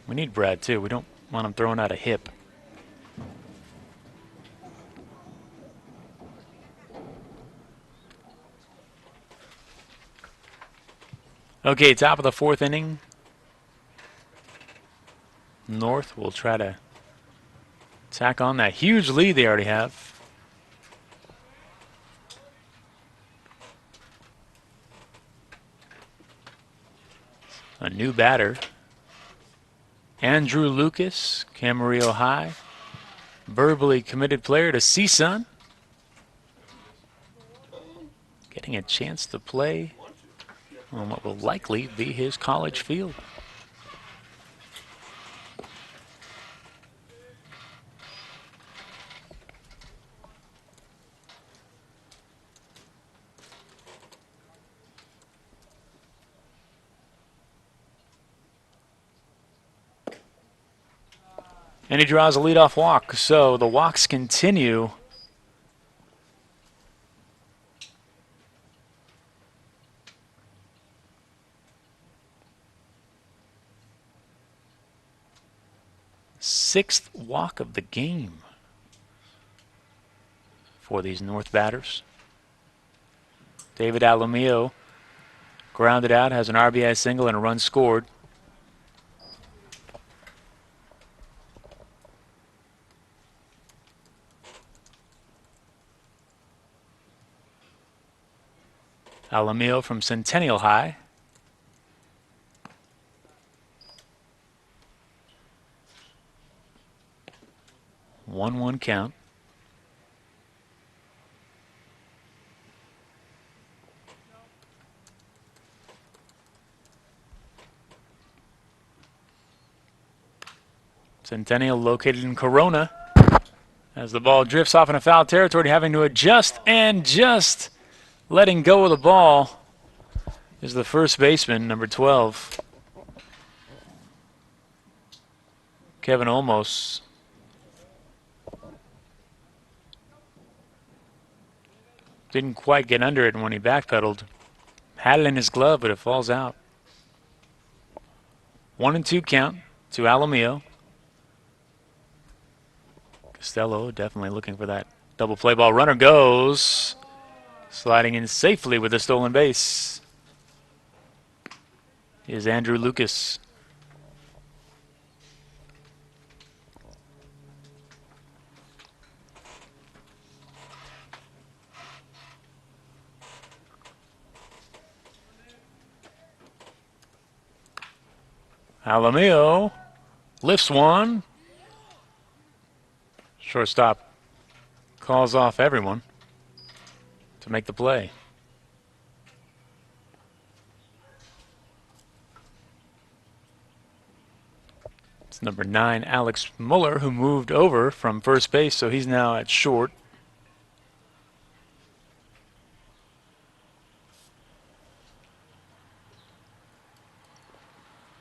[SPEAKER 1] We need Brad, too. We don't want him throwing out a hip. Okay, top of the 4th inning. North will try to tack on that huge lead they already have. A new batter. Andrew Lucas, Camarillo High. Verbally committed player to CSUN. Getting a chance to play on what will likely be his college field. And he draws a leadoff walk, so the walks continue. Sixth walk of the game for these North batters. David Alomio grounded out, has an RBI single and a run scored. Alomio from Centennial High. One count. Centennial located in Corona. As the ball drifts off into foul territory, having to adjust, and just letting go of the ball is the first baseman, number 12, Kevin Olmos. Didn't quite get under it when he backpedaled. Had it in his glove, but it falls out. 1-2 count to Alamillo. Costello definitely looking for that double play ball. Runner goes. Sliding in safely with a stolen base is Andrew Lucas. Alamillo lifts one. Shortstop calls off everyone to make the play. It's number 9, Alex Muller, who moved over from first base, so he's now at short.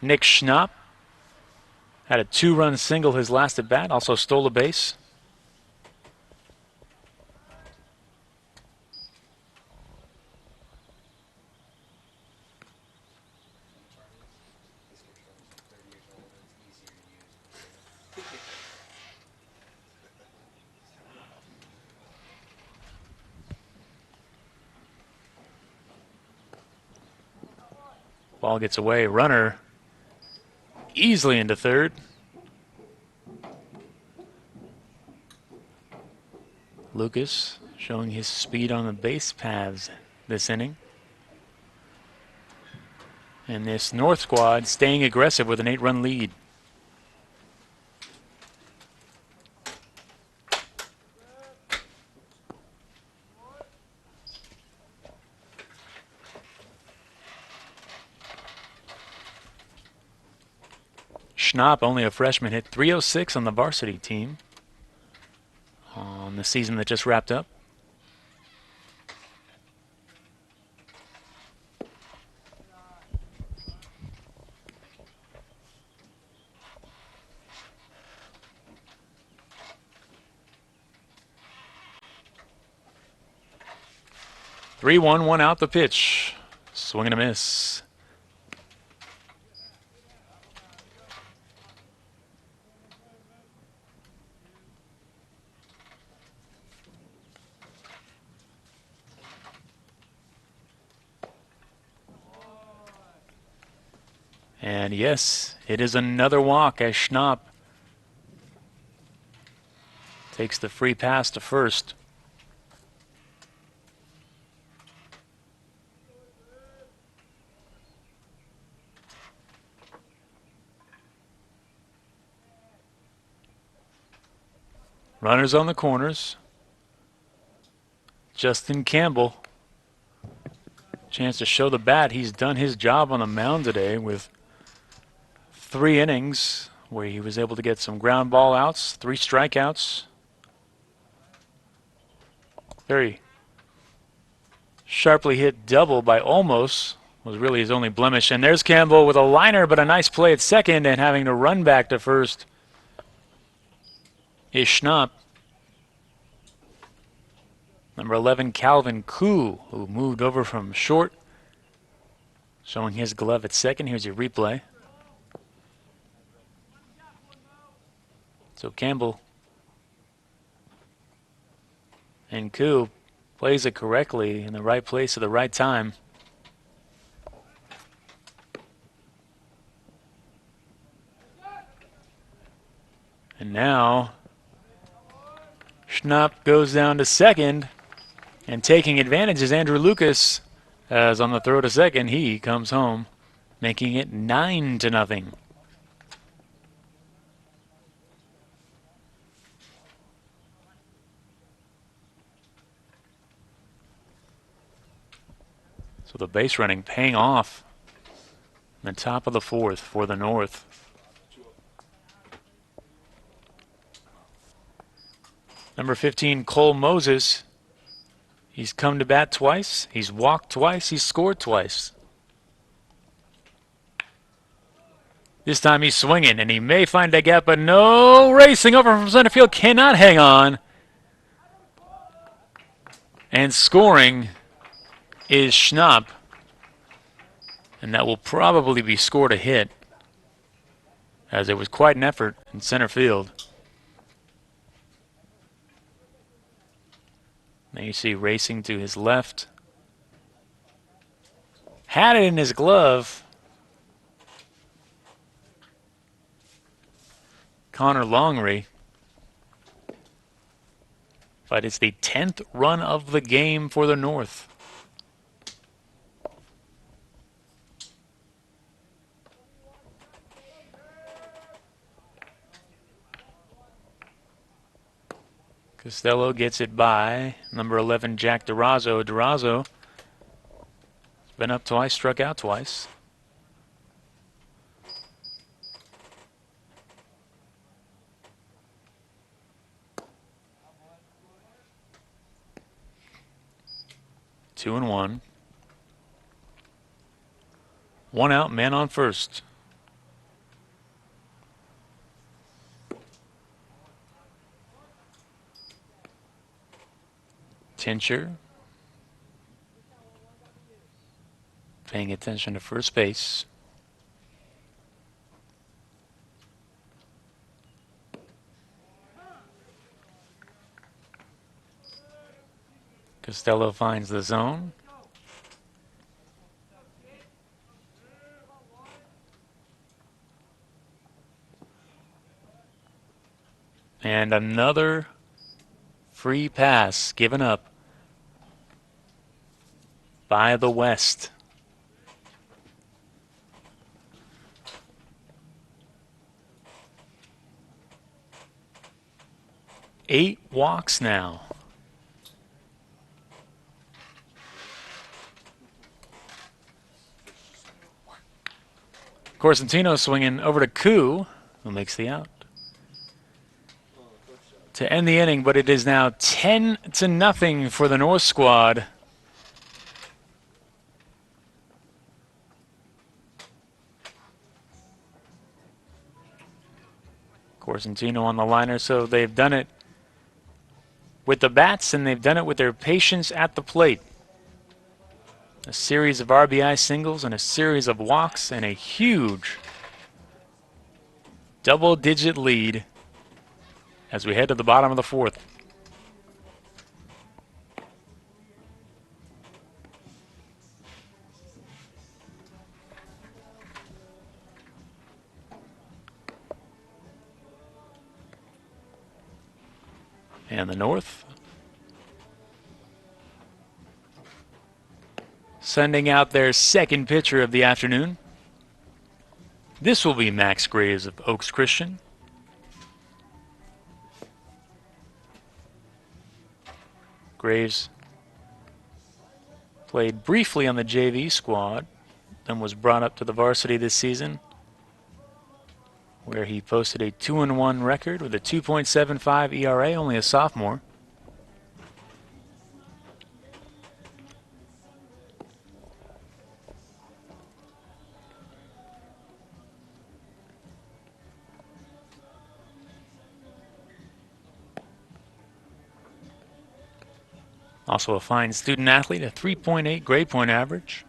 [SPEAKER 1] Nick Schnapp had a 2-run single his last at bat, also stole a base. Ball gets away, runner easily into third. Lucas showing his speed on the base paths this inning. And this North squad staying aggressive with an 8-run lead. Schnapp, only a freshman, hit .306 on the varsity team on the season that just wrapped up. Three-one, one out the pitch. Swing and a miss. And yes, it is another walk as Schnapp takes the free pass to first. Runners on the corners. Justin Campbell. Chance to show the bat. He's done his job on the mound today with 3 innings where he was able to get some ground ball outs, 3 strikeouts. Very sharply hit double by Olmos was really his only blemish. And there's Campbell with a liner, but a nice play at second, and having to run back to first is Schnapp. Number 11, Calvin Koo, who moved over from short, showing his glove at second. Here's your replay. So Campbell and Koo plays it correctly in the right place at the right time. And now Schnapp goes down to second, and taking advantage is Andrew Lucas, as on the throw to second he comes home, making it 9-0. So the base running paying off in the top of the 4th for the North. Number 15, Cole Moses. He's come to bat twice. He's walked twice. He's scored twice. This time he's swinging, and he may find a gap, but no, racing over from center field, cannot hang on. And scoring is Schnapp, and that will probably be scored a hit, as it was quite an effort in center field. Now you see racing to his left. Had it in his glove. Connor Longery. But it's the 10th run of the game for the North. Costello gets it by number 11, Jack DeRozzo. DeRozzo has been up twice, struck out twice. Two and one. One out, man on first. Tincher paying attention to first base. Costello finds the zone. And another free pass given up by the West. Eight walks now. Corsentino swinging over to Koo, who makes the out to end the inning, but it is now 10-0 for the North squad. Corsentino on the liner, so they've done it with the bats and they've done it with their patience at the plate. A series of RBI singles and a series of walks and a huge double-digit lead as we head to the bottom of the fourth. And the North sending out their second pitcher of the afternoon. This will be Max Graves of Oaks Christian. Graves played briefly on the JV squad, then was brought up to the varsity this season, where he posted a 2-1 record with a 2.75 ERA, only a sophomore. Also a fine student athlete, a 3.8 grade point average.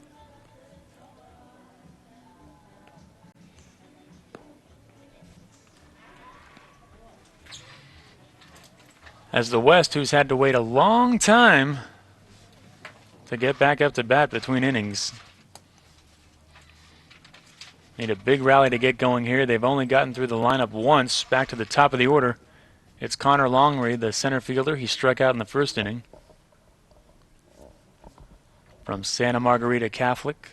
[SPEAKER 1] As the West, who's had to wait a long time to get back up to bat between innings. Need a big rally to get going here. They've only gotten through the lineup once. Back to the top of the order. It's Connor Longery, the center fielder. He struck out in the first inning. From Santa Margarita Catholic.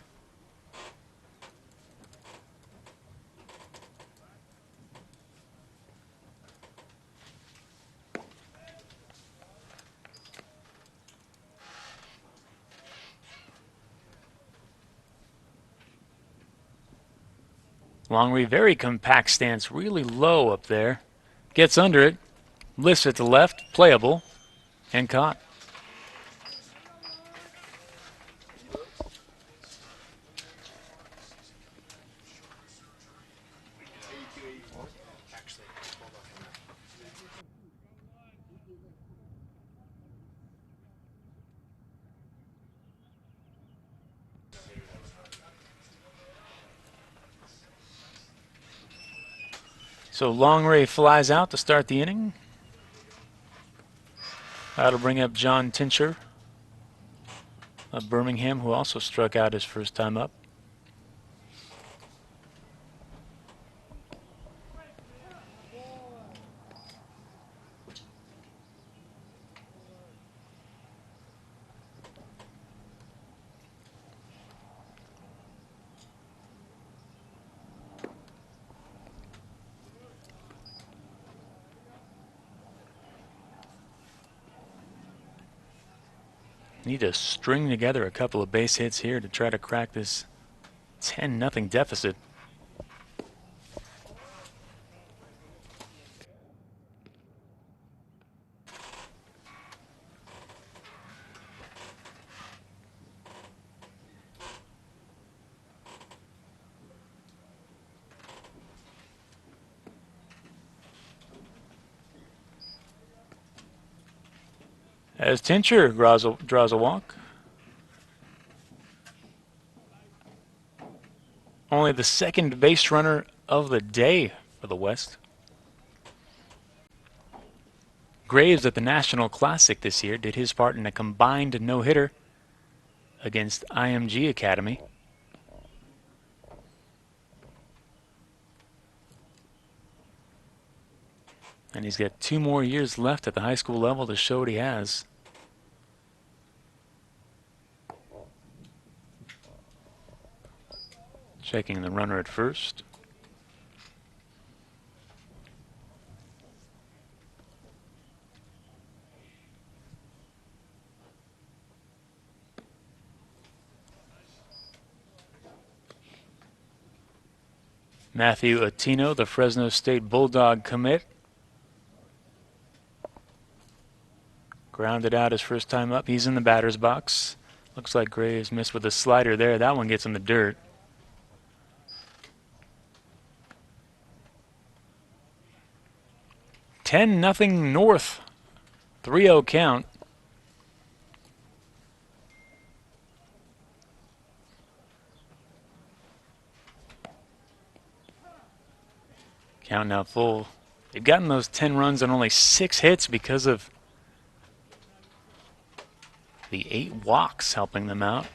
[SPEAKER 1] Longery, very compact stance, really low up there. Gets under it, lifts it to left, playable and caught. So Long Ray flies out to start the inning. That'll bring up John Tincher of Birmingham, who also struck out his first time up. Need to string together a couple of base hits here to try to crack this 10-0 deficit. As Tincher draws a walk. Only the second base runner of the day for the West. Graves at the National Classic this year did his part in a combined no-hitter against IMG Academy. And he's got 2 more years left at the high school level to show what he has. Checking the runner at first. Matthew Attino, the Fresno State Bulldog commit. Grounded out his first time up. He's in the batter's box. Looks like Graves missed with a slider there. That one gets in the dirt. Nothing North. 3-0 count. Count now full. They've gotten those 10 runs on only 6 hits because of the 8 walks helping them out.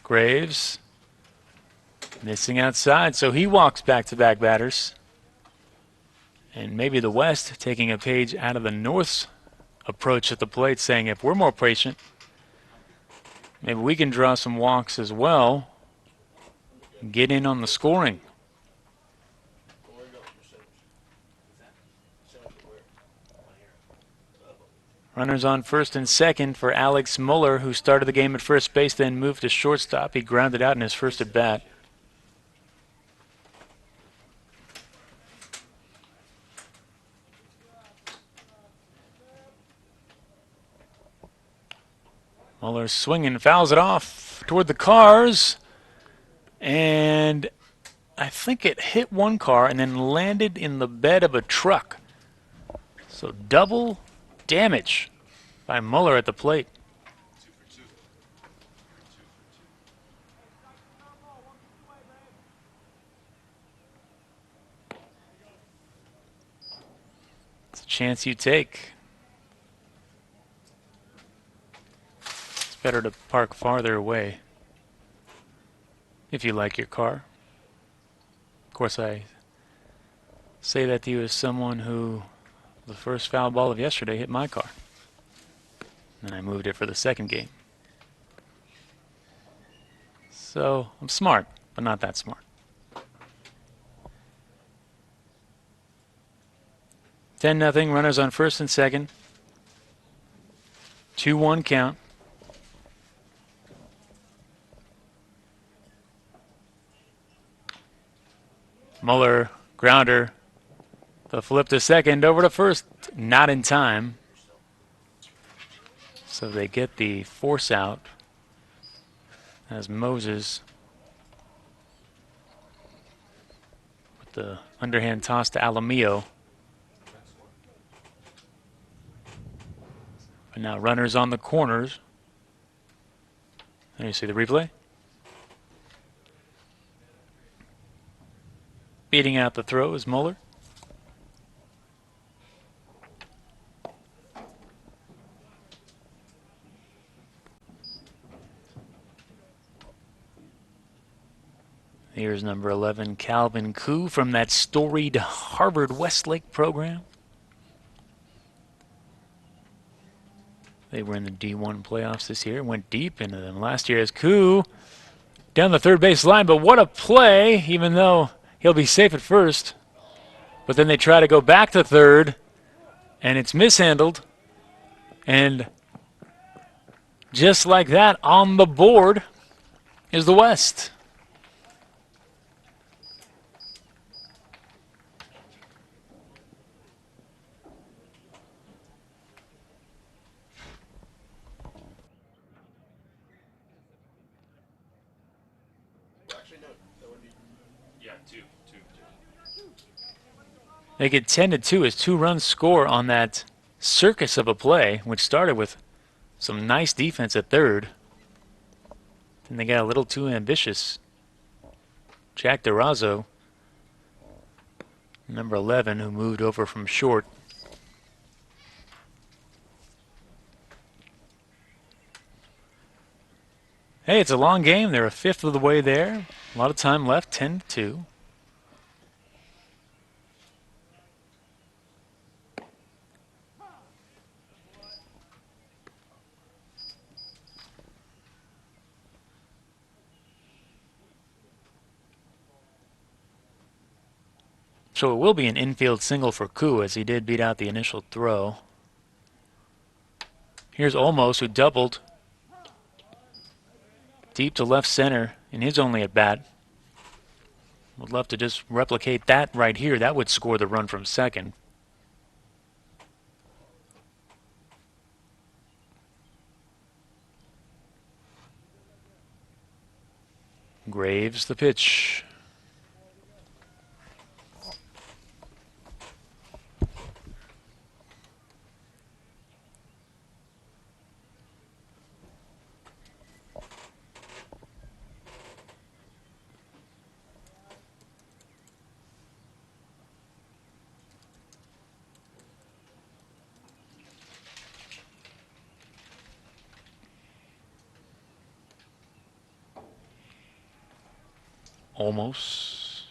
[SPEAKER 1] Graves missing outside, so he walks back-to-back batters. And maybe the West taking a page out of the North's approach at the plate, saying if we're more patient, maybe we can draw some walks as well and get in on the scoring. Runners on first and second for Alex Muller, who started the game at first base, then moved to shortstop. He grounded out in his first at bat. Muller swinging, fouls it off toward the cars, and I think it hit one car and then landed in the bed of a truck. So double damage by Muller at the plate. It's a chance you take. It's better to park farther away if you like your car. Of course, I say that to you as someone who the first foul ball of yesterday hit my car. And I moved it for the second game. So I'm smart, but not that smart. 10-0, runners on first and second. 2-1 count. Muller, grounder. The flip to second, over to first, not in time. So they get the force out as Moses with the underhand toss to Alamillo. But now runners on the corners. There you see the replay. Beating out the throw is Muller. Here's number 11, Calvin Koo, from that storied Harvard Westlake program. They were in the D1 playoffs this year, went deep into them last year as Koo down the third base line. But what a play, even though he'll be safe at first. But then they try to go back to third, and it's mishandled. And just like that, on the board is the West. They get 10-2 as 2 runs score on that circus of a play, which started with some nice defense at third. Then they got a little too ambitious. Jack DeRozzo, number 11, who moved over from short. Hey, it's a long game. They're a fifth of the way there. A lot of time left, 10-2. So it will be an infield single for Koo, as he did beat out the initial throw. Here's Olmos, who doubled deep to left center in his only at bat. Would love to just replicate that right here. That would score the run from second. Graves the pitch. Almost.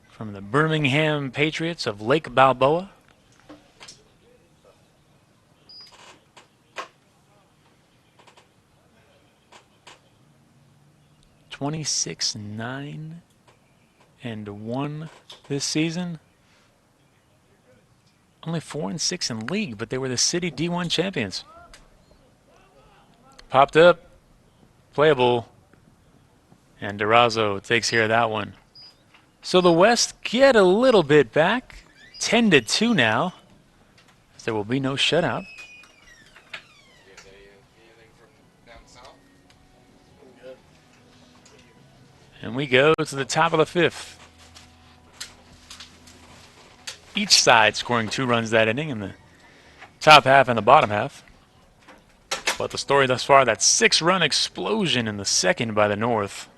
[SPEAKER 1] From the Birmingham Patriots of Lake Balboa. (26-9-1) this season. Only 4-6 in league, but they were the city D1 champions. Popped up, playable. And DeRozzo takes care of that one. So the West get a little bit back. 10-2 now. There will be no shutout. And we go to the top of the fifth. Each side scoring 2 runs that inning in the top half and the bottom half. But the story thus far, that 6-run explosion in the second by the North.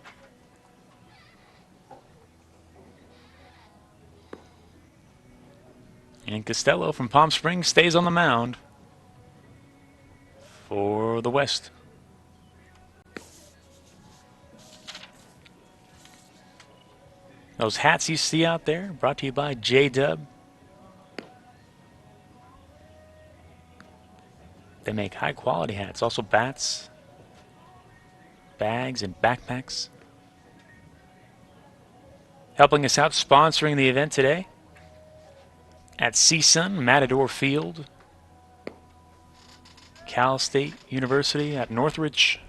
[SPEAKER 1] And Costello from Palm Springs stays on the mound for the West. Those hats you see out there, brought to you by J-Dub. They make high-quality hats, also bats, bags, and backpacks. Helping us out, sponsoring the event today at CSUN Matador Field Cal State University at Northridge.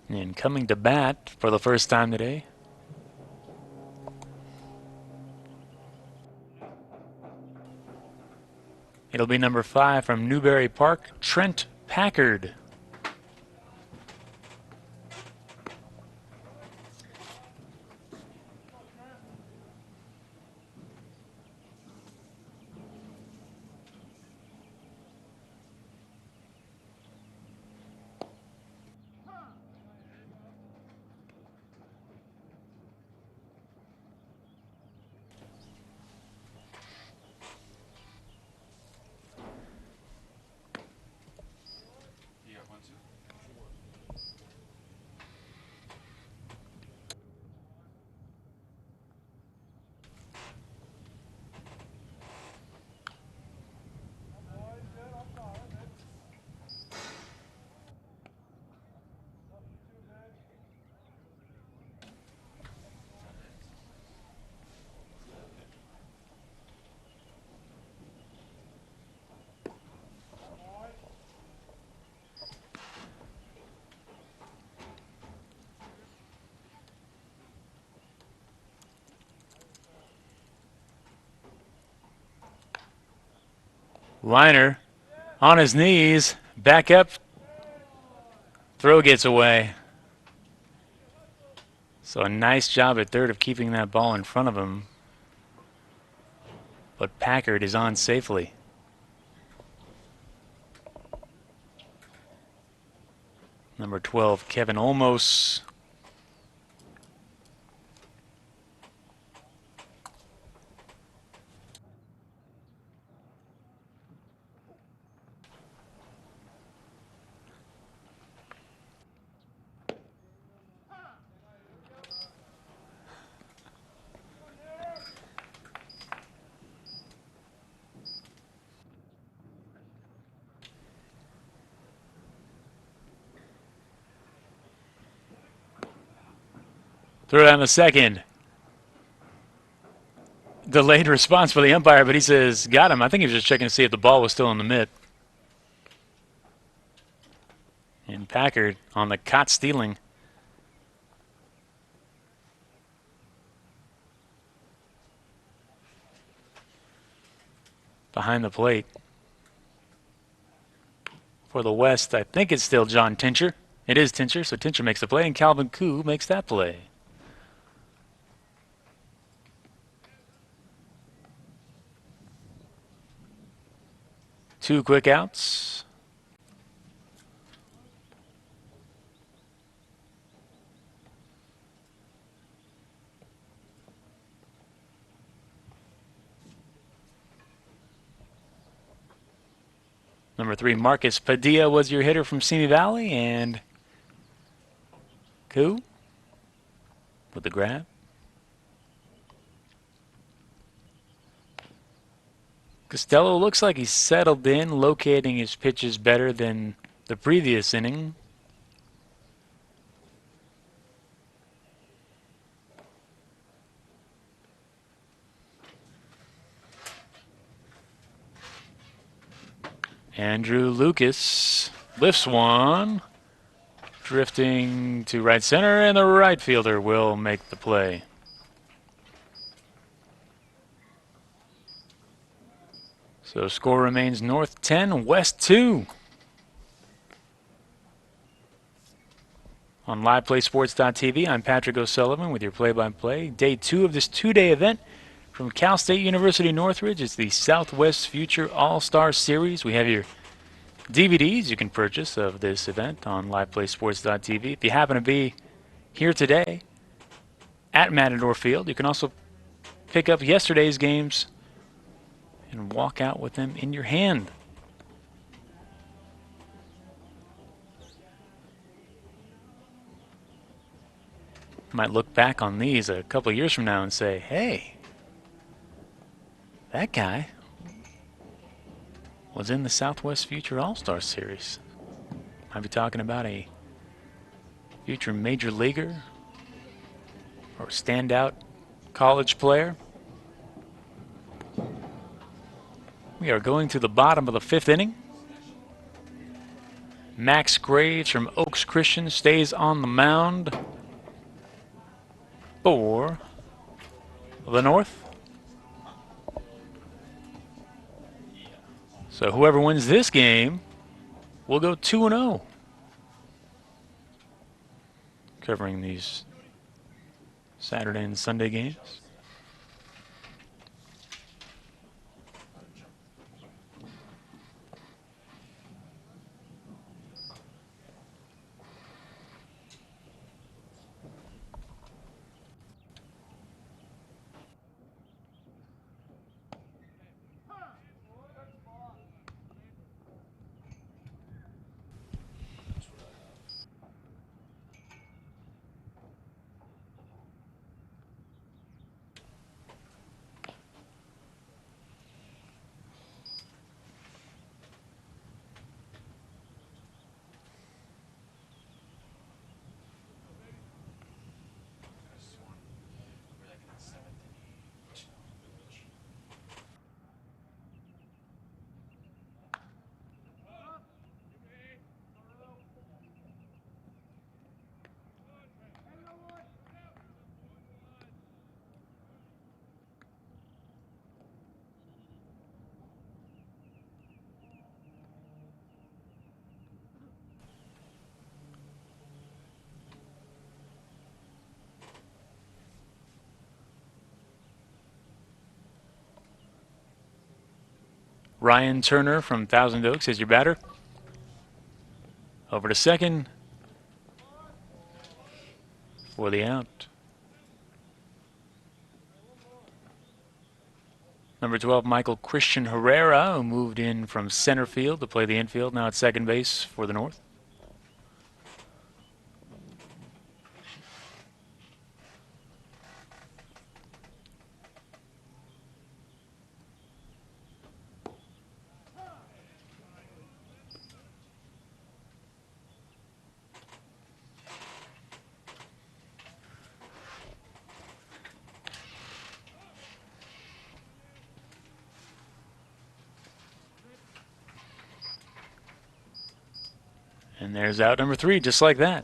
[SPEAKER 1] And coming to bat for the first time today, it'll be number 5 from Newberry Park, Trent Packard. Liner on his knees, back up, throw gets away. So a nice job at third of keeping that ball in front of him. But Packard is on safely. Number 12, Kevin Olmos. Throw down the second. Delayed response for the umpire, but he says, got him. I think he was just checking to see if the ball was still in the mitt. And Packard on the caught stealing. Behind the plate. For the West, I think it's still John Tincher. It is Tincher, so Tincher makes the play, and Calvin Koo makes that play. Two quick outs. Number 3, Marcus Padilla was your hitter from Simi Valley, and Koo with the grab. Costello looks like he's settled in, locating his pitches better than the previous inning. Andrew Lucas lifts one, drifting to right center, and the right fielder will make the play. So score remains North 10, West 2. On LivePlaySports.tv, I'm Patrick O'Sullivan with your play-by-play. Day 2 of this two-day event from Cal State University Northridge. It's the Southwest Future All-Star Series. We have your DVDs you can purchase of this event on LivePlaySports.tv. If you happen to be here today at Matador Field, you can also pick up yesterday's games and walk out with them in your hand. Might look back on these a couple of years from now and say, hey, that guy, was in the Southwest Future All-Star Series. Might be talking about a future major leaguer or standout college player. We are going to the bottom of the 5th inning. Max Graves from Oaks Christian stays on the mound for the North. So whoever wins this game will go 2-0. Covering these Saturday and Sunday games. Ryan Turner from Thousand Oaks is your batter. Over to second for the out. Number 12, Michael Christian Herrera, who moved in from center field to play the infield, now at second base for the North. And there's out number 3, just like that.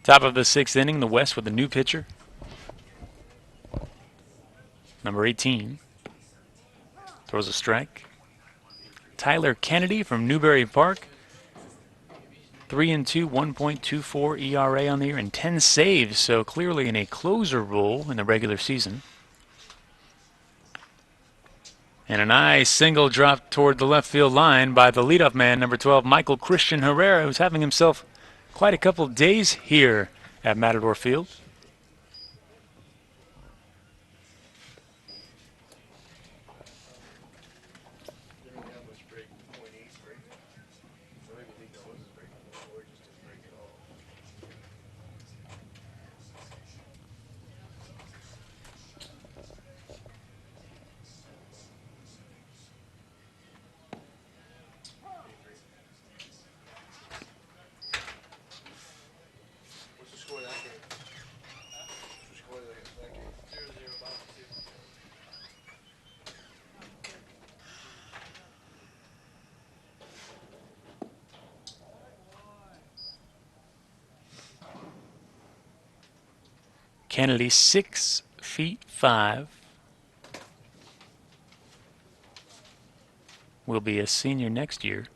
[SPEAKER 1] Top of the 6th inning, the West with a new pitcher. Number 18. Throws a strike. Tyler Kennedy from Newberry Park. 3-2, 1.24 ERA on the year and 10 saves, so clearly in a closer role in the regular season. And a nice single drop toward the left field line by the leadoff man, number 12, Michael Christian Herrera, who's having himself quite a couple of days here at Matador Field. Kennedy, 6'5". Will be a senior next year.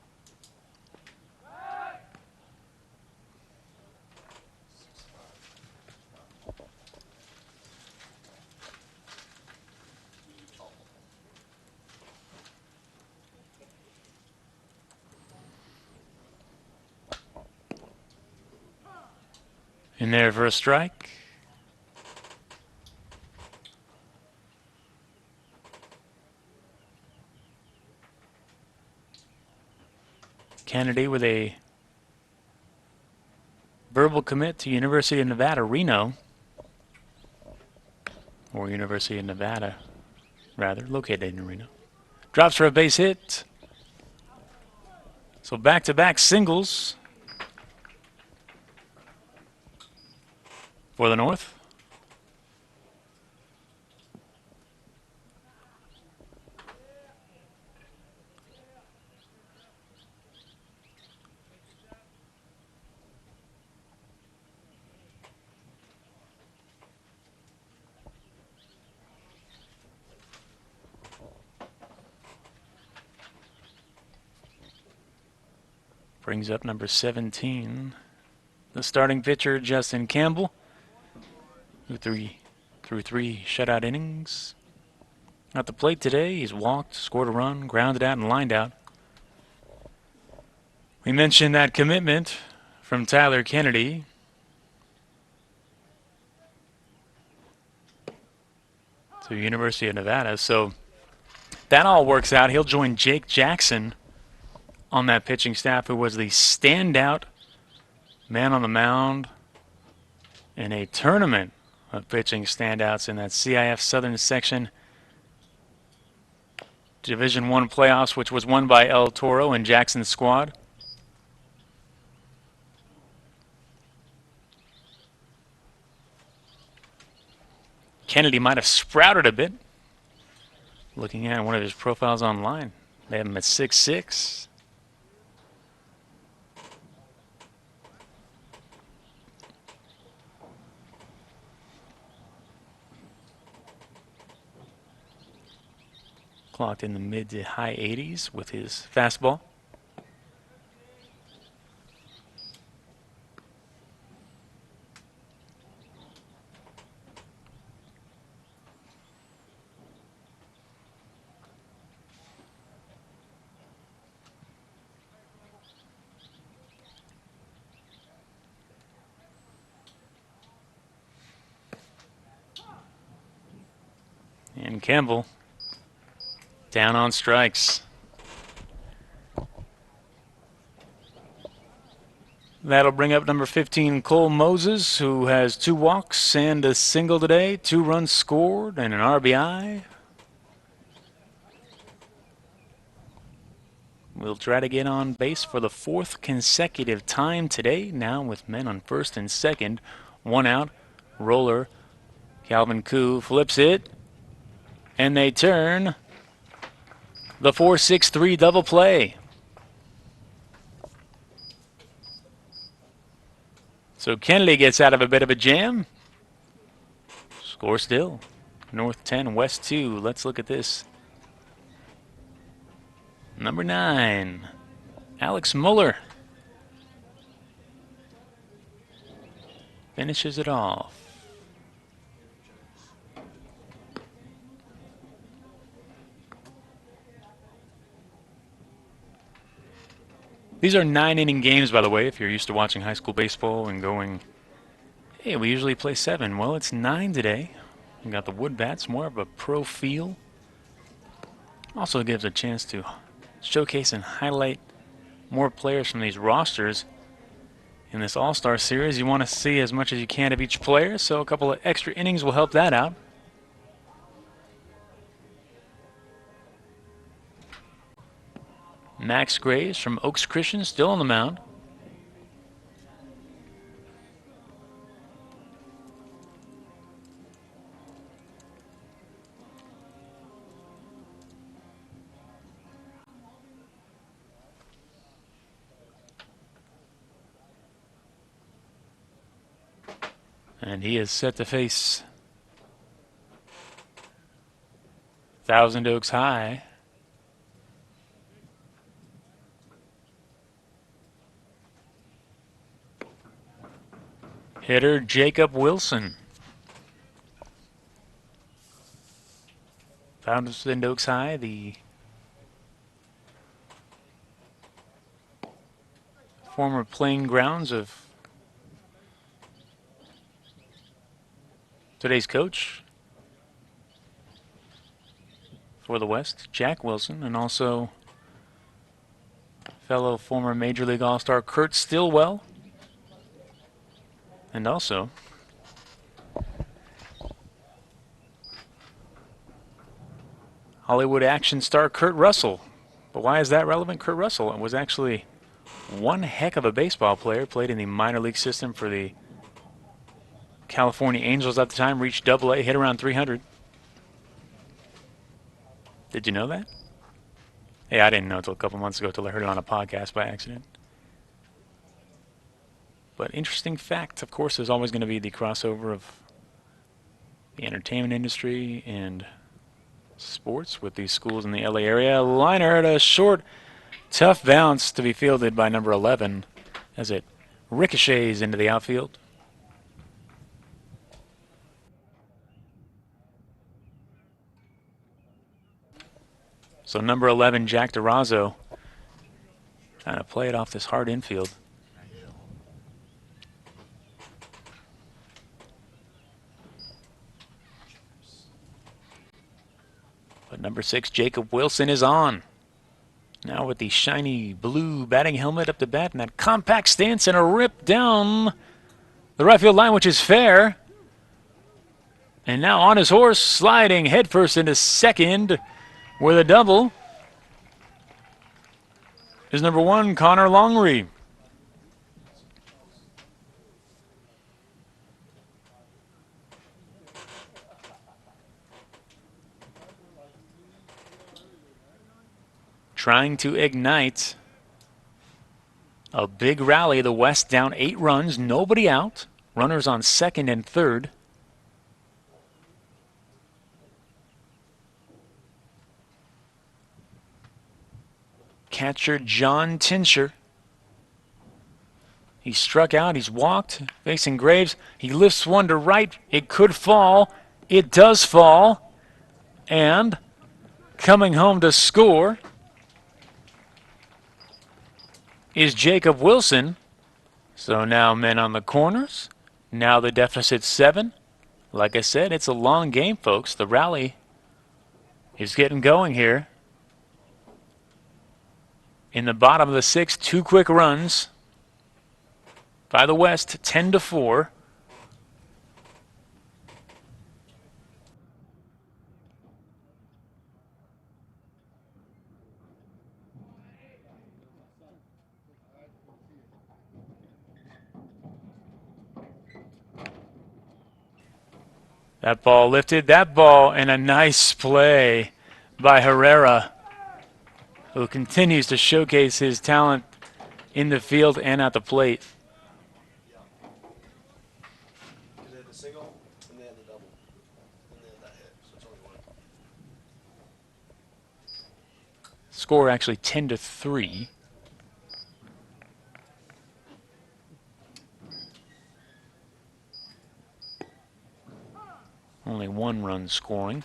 [SPEAKER 1] In there for a strike. Kennedy with a verbal commit to University of Nevada, Reno. Or University of Nevada, rather, located in Reno. Drops for a base hit. So back-to-back singles for the North. Brings up number 17, the starting pitcher, Justin Campbell, who threw three shutout innings. At the plate today, he's walked, scored a run, grounded out, and lined out. We mentioned that commitment from Tyler Kennedy. To University of Nevada. So that all works out. He'll join Jake Jackson on that pitching staff, who was the standout man on the mound in a tournament of pitching standouts in that CIF Southern Section Division I playoffs, which was won by El Toro and Jackson's squad. Kennedy might have sprouted a bit. Looking at one of his profiles online, they have him at 6'6". Clocked in the mid to high 80s with his fastball. And Campbell down on strikes. That'll bring up number 15, Cole Moses, who has 2 walks and a single today, 2 runs scored and an RBI. We'll try to get on base for the 4th consecutive time today, now with men on first and second. 1 out, roller. Calvin Koo flips it, and they turn the 4-6-3 double play. So Kennedy gets out of a bit of a jam. Score still. North 10, West 2. Let's look at this. Number 9, Alex Muller finishes it off. These are 9-inning games, by the way, if you're used to watching high school baseball and going, hey, we usually play 7. Well, it's 9 today. We got the wood bats, more of a pro feel. Also gives a chance to showcase and highlight more players from these rosters. In this All-Star Series, you want to see as much as you can of each player, so a couple of extra innings will help that out. Max Graves from Oaks Christian still on the mound. And he is set to face Thousand Oaks High. Hitter Jacob Wilson. Thousand Oaks High, the former playing grounds of today's coach for the West, Jack Wilson, and also fellow former Major League All-Star Kurt Stillwell, and also Hollywood action star Kurt Russell. But why is that relevant? Kurt Russell was actually one heck of a baseball player, played in the minor league system for the California Angels at the time, reached Double-A, hit around 300. Did you know that? Hey, I didn't know until a couple months ago, until I heard it on a podcast by accident. But interesting fact, of course, is always going to be the crossover of the entertainment industry and sports with these schools in the LA area. Liner at a short, tough bounce to be fielded by number 11 as it ricochets into the outfield. So number 11, Jack DeRozzo, trying to play it off this hard infield. But number 6, Jacob Wilson, is on. Now with the shiny blue batting helmet up to bat and that compact stance and a rip down the right field line, which is fair. And now on his horse, sliding headfirst into second with a double is number 1, Connor Longry. Trying to ignite a big rally. The West down 8 runs, nobody out. Runners on second and third. Catcher John Tincher. He struck out, he's walked, facing Graves. He lifts one to right. It could fall. It does fall. And coming home to score is Jacob Wilson. So now men on the corners. Now the deficit's 7. Like I said, it's a long game, folks. The rally is getting going here. In the bottom of the 6th, 2 quick runs by the West, 10-4. That ball lifted, that ball, and a nice play by Herrera, who continues to showcase his talent in the field and at the plate. score actually 10-3. Only 1 run scoring.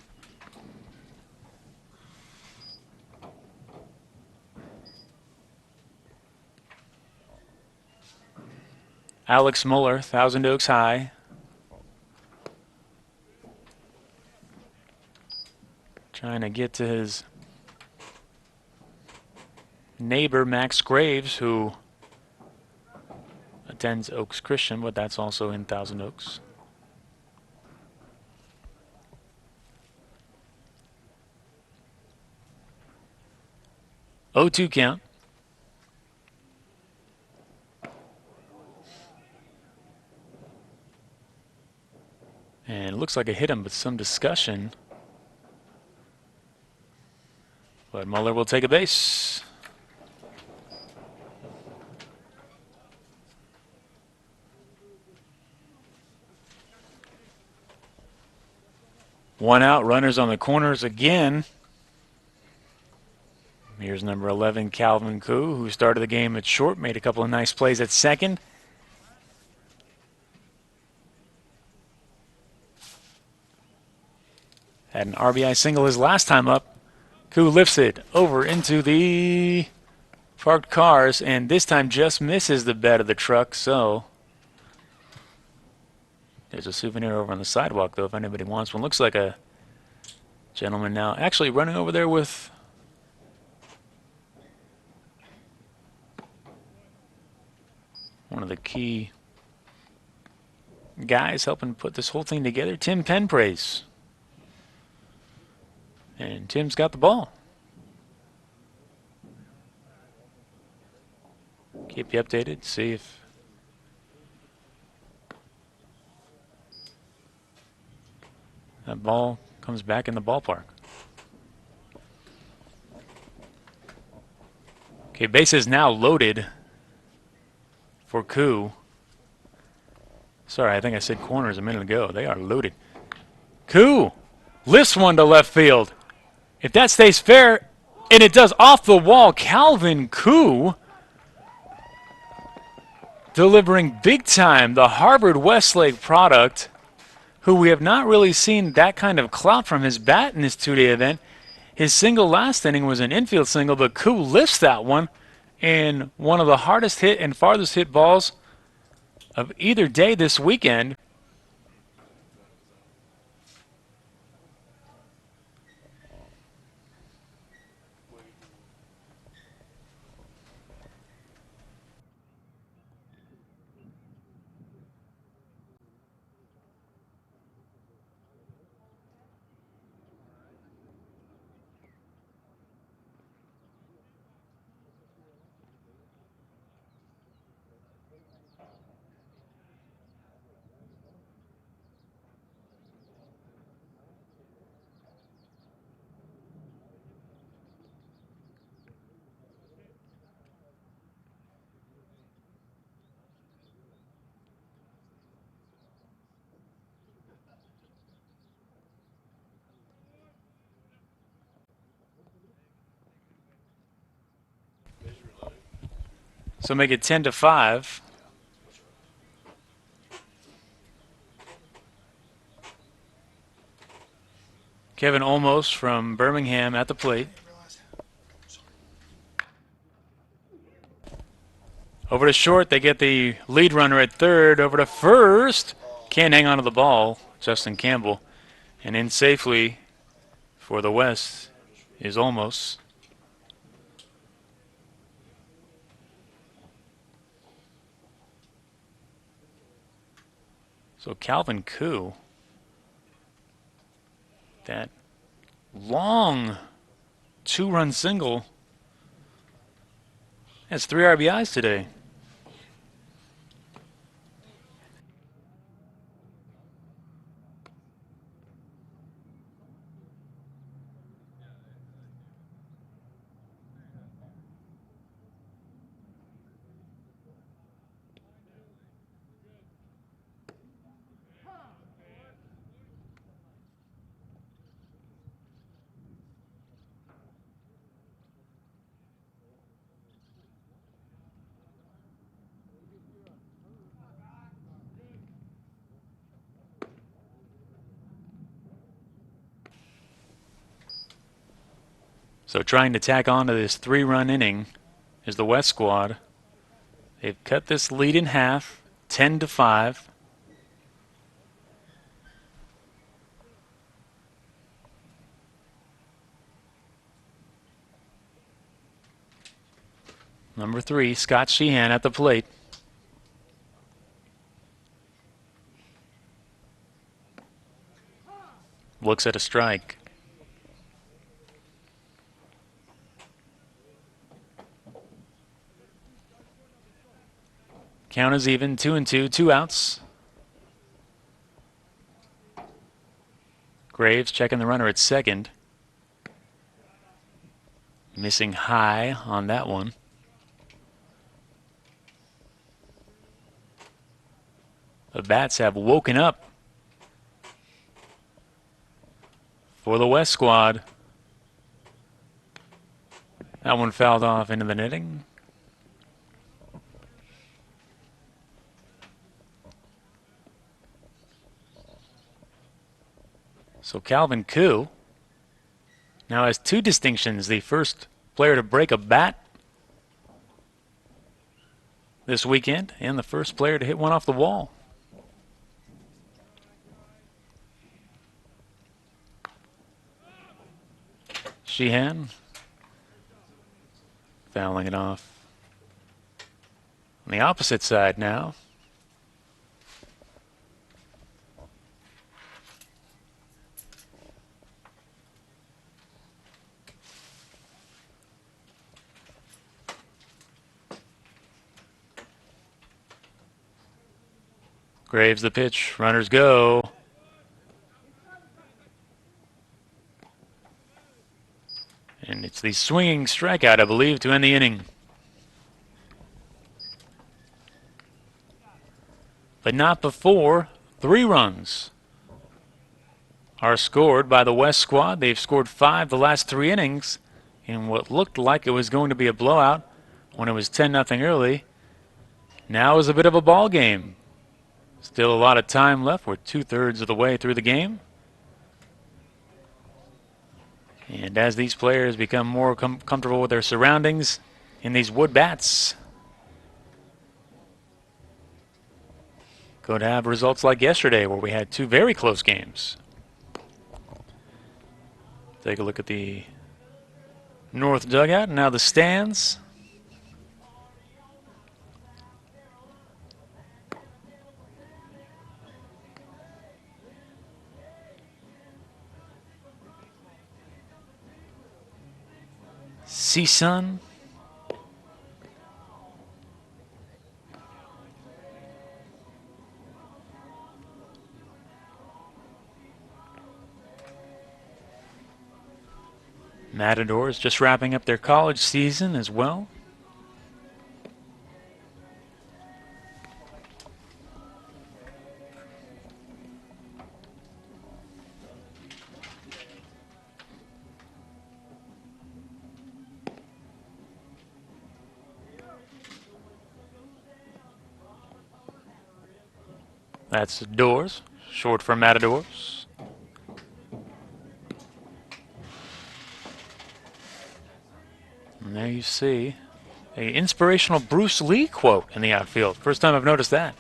[SPEAKER 1] Alex Muller, Thousand Oaks High. Trying to get to his neighbor, Max Graves, who attends Oaks Christian, but that's also in Thousand Oaks. Oh, 2 count. And it looks like it hit him with some discussion. But Muller will take a base. One out, runners on the corners again. Here's number 11, Calvin Koo, who started the game at short, made a couple of nice plays at second. Had an RBI single his last time up. Koo lifts it over into the parked cars, and this time just misses the bed of the truck, so there's a souvenir over on the sidewalk, though, if anybody wants one. Looks like a gentleman now actually running over there with one of the key guys helping put this whole thing together, Tim Penpraise. And Tim's got the ball. Keep you updated, see if that ball comes back in the ballpark. Okay, bases now loaded for Koo. Sorry, I think I said corners a minute ago. They are loaded. Koo lifts one to left field. If that stays fair, and it does off the wall, Calvin Koo delivering big time, the Harvard Westlake product, who we have not really seen that kind of clout from his bat in this two-day event. His single last inning was an infield single, but Koo lifts that one in one of the hardest hit and farthest hit balls of either day this weekend. So make it 10-5. Kevin Olmos from Birmingham at the plate. Over to short, they get the lead runner at third. Over to first, can't hang on to the ball, Justin Campbell. And in safely for the West is Olmos. So Calvin Koo, that long 2-run single, has 3 RBIs today. So trying to tack on to this 3-run inning is the West squad. They've cut this lead in half, 10-5. Number 3, Scott Sheehan at the plate. Looks at a strike. Count is even, 2-2, 2 outs. Graves checking the runner at second. Missing high on that one. The bats have woken up for the West squad. That one fouled off into the netting. So Calvin Koo now has 2 distinctions. The first player to break a bat this weekend, and the first player to hit one off the wall. Sheehan fouling it off. On the opposite side now. Graves the pitch. Runners go. And it's the swinging strikeout, I believe, to end the inning. But not before 3 runs are scored by the West squad. They've scored 5 the last 3 innings in what looked like it was going to be a blowout when it was 10-0 early. Now is a bit of a ball game. Still a lot of time left. We're 2/3 of the way through the game. And as these players become more comfortable with their surroundings in these wood bats, could have results like yesterday where we had 2 very close games. Take a look at the north dugout, and now the stands. CSUN. Matador is just wrapping up their college season as well. That's Doors, short for Matadors. And there you see an inspirational Bruce Lee quote in the outfield. First time I've noticed that.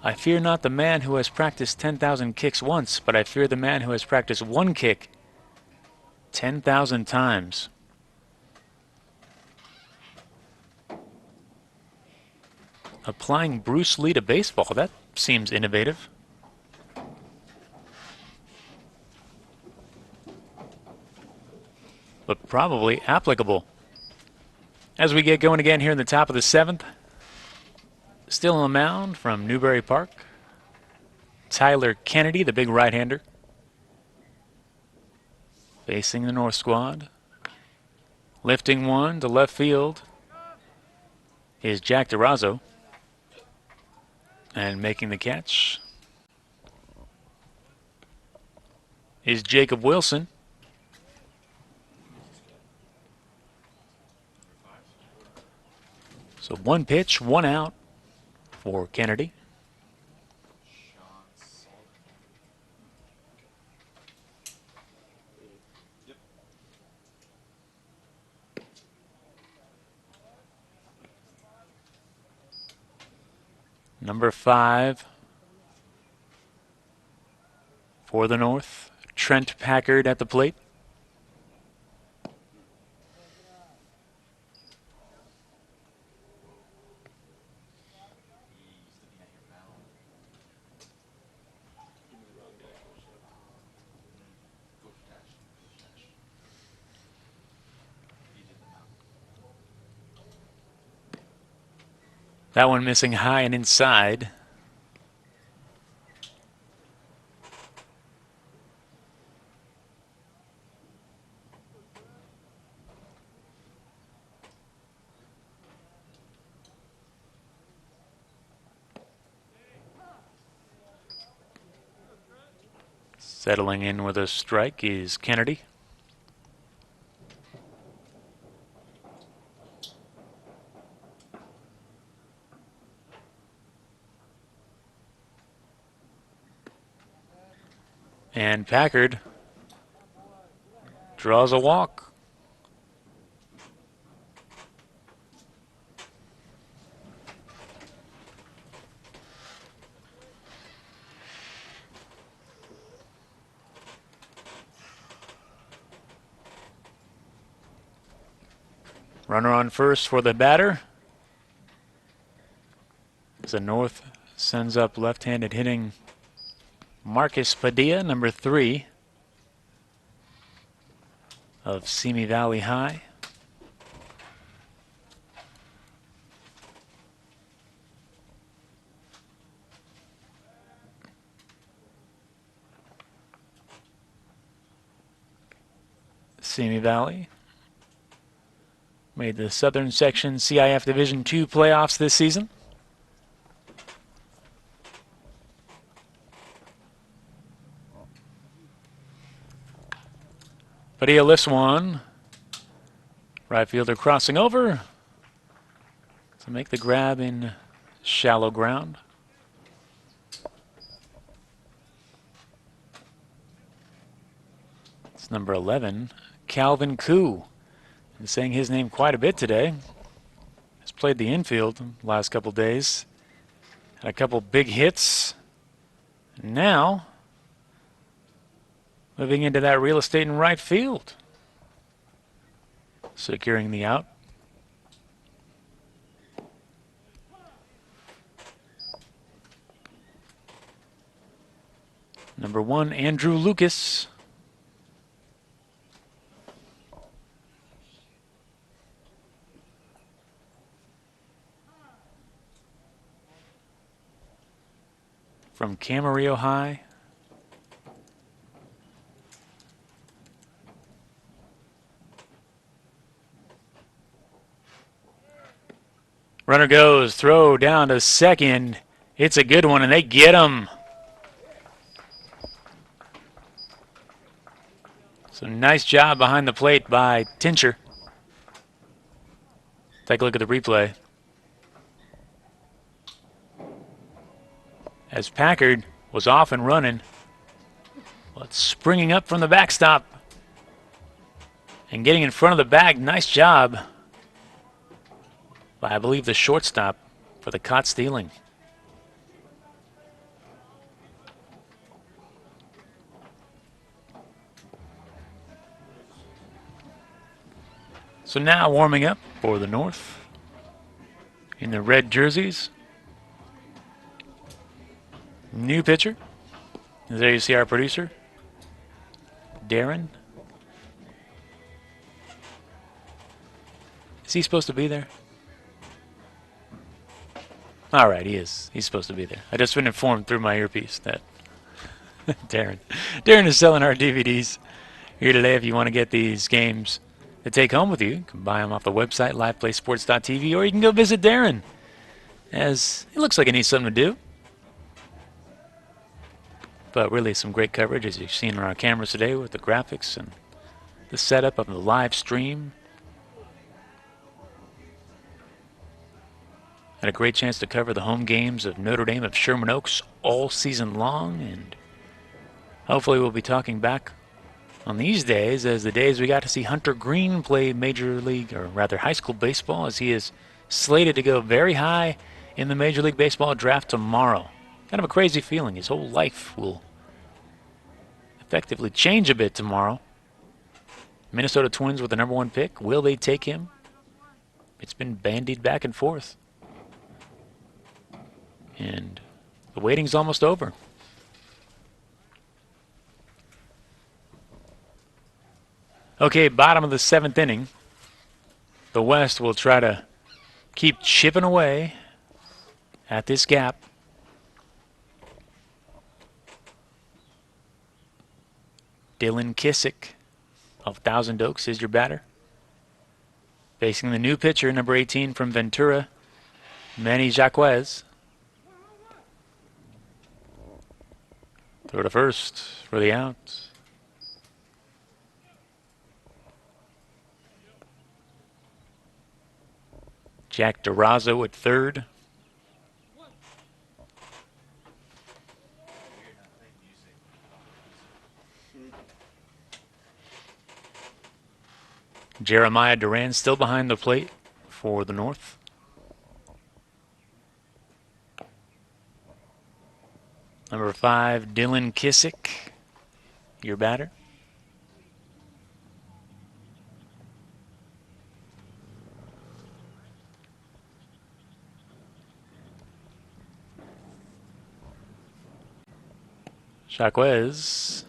[SPEAKER 1] I fear not the man who has practiced 10,000 kicks once, but I fear the man who has practiced one kick 10,000 times. Applying Bruce Lee to baseball, that seems innovative. But probably applicable. As we get going again here in the top of the 7th, still on the mound from Newbury Park, Tyler Kennedy, the big right-hander, facing the North squad. Lifting one to left field is Jack DeRozzo. And making the catch is Jacob Wilson. So 1 pitch, 1 out for Kennedy. Number 5 for the North, Trent Packard at the plate. That one missing high and inside. Settling in with a strike is Kennedy. And Packard draws a walk. Runner on first for the batter. As the North sends up left-handed hitting Marcus Padilla, number 3 of Simi Valley High. Simi Valley made the Southern Section CIF Division II playoffs this season. Padilla lifts one. Right fielder crossing over to make the grab in shallow ground. It's number 11, Calvin Koo. Been saying his name quite a bit today. Has played the infield the last couple days. Had a couple big hits. And now moving into that real estate in right field. Securing the out. Number 1, Andrew Lucas. From Camarillo High. Runner goes, throw down to second. It's a good one, and they get him. So nice job behind the plate by Tincher. Take a look at the replay. As Packard was off and running, but springing up from the backstop and getting in front of the bag. Nice job by, I believe, the shortstop for the caught stealing. So now warming up for the North in the red jerseys. New pitcher. There you see our producer, Darren. Is he supposed to be there? All right, he is. He's supposed to be there. I just been informed through my earpiece that Darren is selling our DVDs here today. If you want to get these games to take home with you, you can buy them off the website, liveplaysports.tv, or you can go visit Darren, as it looks like he needs something to do. But really some great coverage, as you've seen on our cameras today, with the graphics and the setup of the live stream. Had a great chance to cover the home games of Notre Dame of Sherman Oaks all season long, and hopefully we'll be talking back on these days as the days we got to see Hunter Green play Major League, or rather high school baseball, as he is slated to go very high in the Major League Baseball draft tomorrow. Kind of a crazy feeling. His whole life will effectively change a bit tomorrow. Minnesota Twins with the #1 pick. Will they take him? It's been bandied back and forth. And the waiting's almost over. Okay, bottom of the 7th inning. The West will try to keep chipping away at this gap. Dylan Kissick of Thousand Oaks is your batter. Facing the new pitcher, number 18 from Ventura, Manny Jaquez. Throw to first for the out. Jack DeRozzo at third. Jeremiah Duran still behind the plate for the North. Number 5, Dylan Kissick, your batter. Jaquez.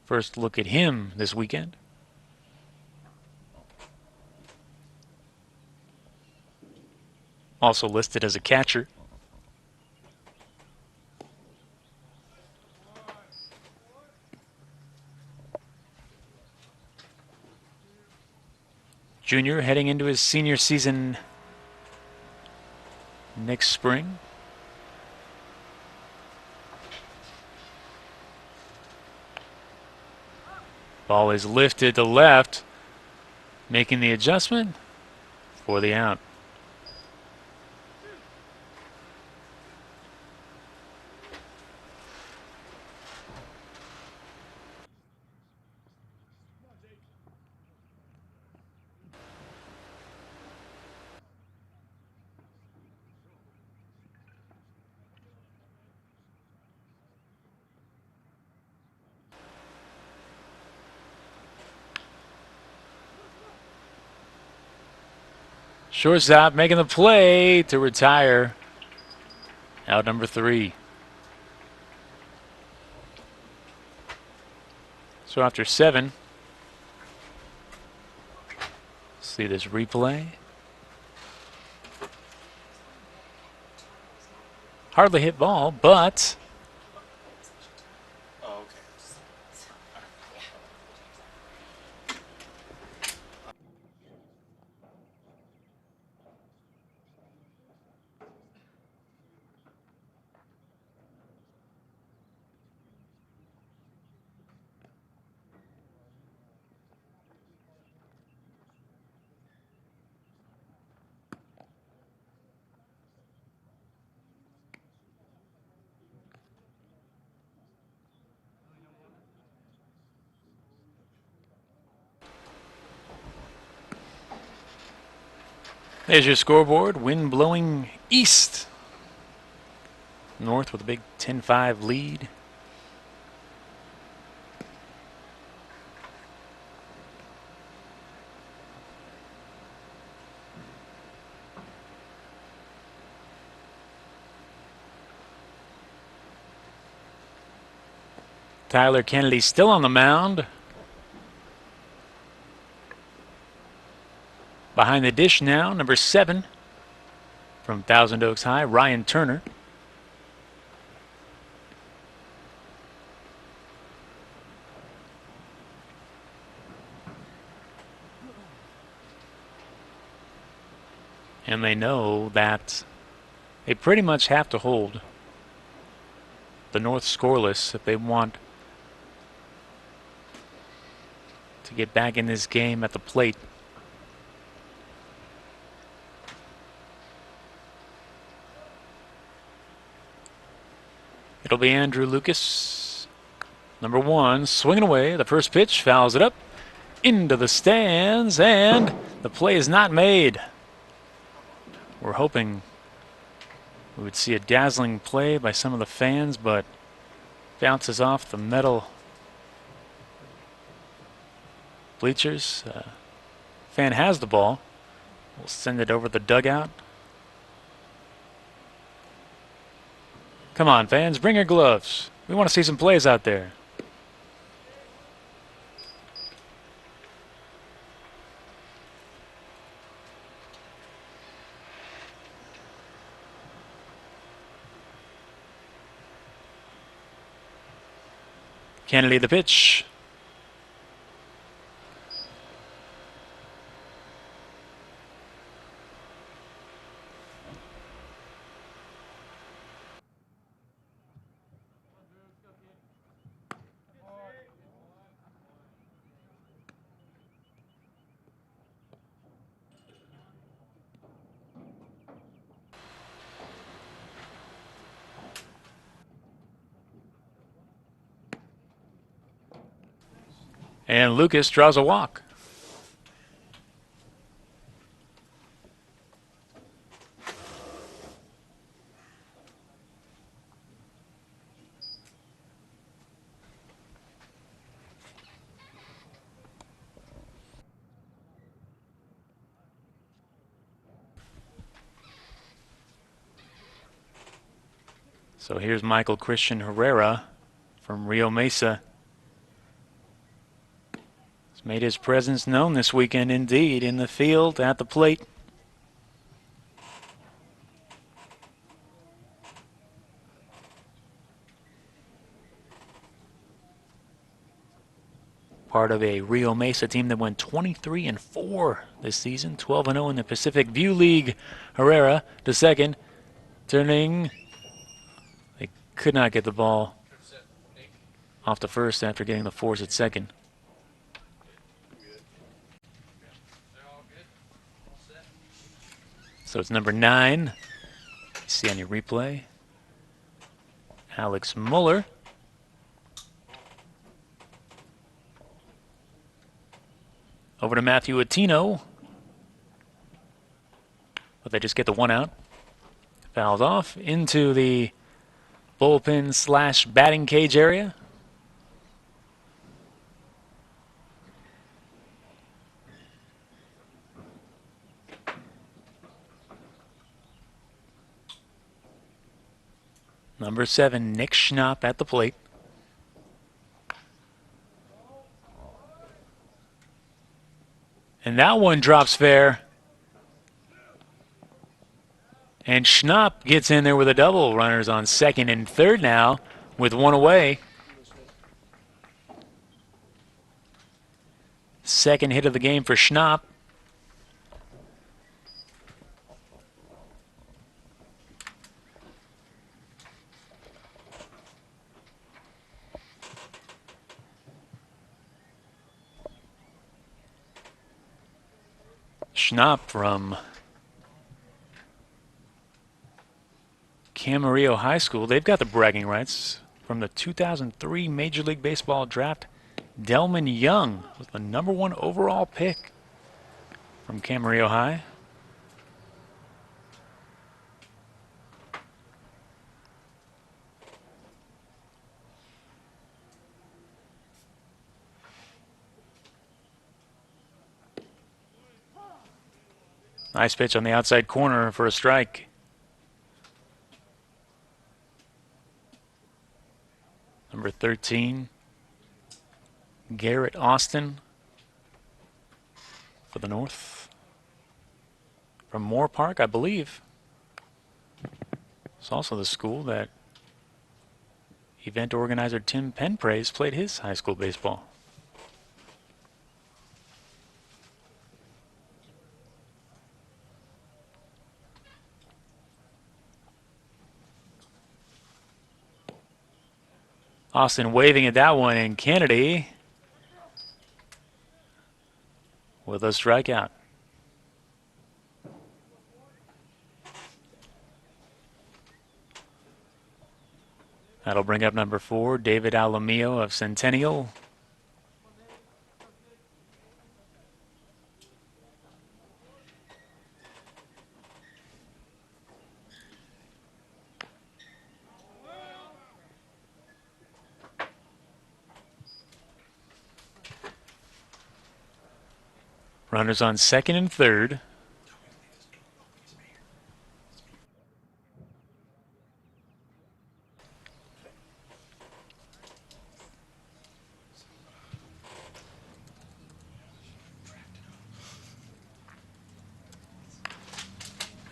[SPEAKER 1] First look at him this weekend. Also listed as a catcher. Junior heading into his senior season next spring. Ball is lifted to left, making the adjustment for the out. Shortstop making the play to retire. Out number 3. So after 7, see this replay. Hardly hit ball, but there's your scoreboard. Wind blowing east. North with a big 10-5 lead. Tyler Kennedy still on the mound. Behind the dish now, number 7 from Thousand Oaks High, Ryan Turner. And they know that they pretty much have to hold the North scoreless if they want to get back in this game at the plate. It'll be Andrew Lucas, number 1, swinging away. The first pitch, fouls it up into the stands, and the play is not made. We're hoping we would see a dazzling play by some of the fans, but bounces off the metal bleachers. Fan has the ball. We'll send it over the dugout. Come on, fans, bring your gloves. We want to see some plays out there. Kennedy the pitch. And Lucas draws a walk. So here's Michael Christian Herrera from Rio Mesa. He's made his presence known this weekend indeed in the field, at the plate. Part of a Rio Mesa team that went 23-4 this season, 12-0 in the Pacific View League. Herrera to second, turning. They could not get the ball off the first after getting the force at second. So it's number 9. See on your replay. Alex Muller. Over to Matthew Attino. But they just get the one out. Fouls off into the bullpen / batting cage area. Number 7, Nick Schnapp at the plate. And that one drops fair. And Schnapp gets in there with a double. Runners on second and third now with one away. Second hit of the game for Schnapp. Schnapp from Camarillo High School. They've got the bragging rights from the 2003 Major League Baseball draft. Delman Young was the number 1 overall pick from Camarillo High. Nice pitch on the outside corner for a strike. Number 13, Garrett Austin for the North. From Moore Park, I believe. It's also the school that event organizer Tim Penpraise played his high school baseball. Austin waving at that one, and Kennedy with a strikeout. That'll bring up number 4, David Alamillo of Centennial. Runners on second and third.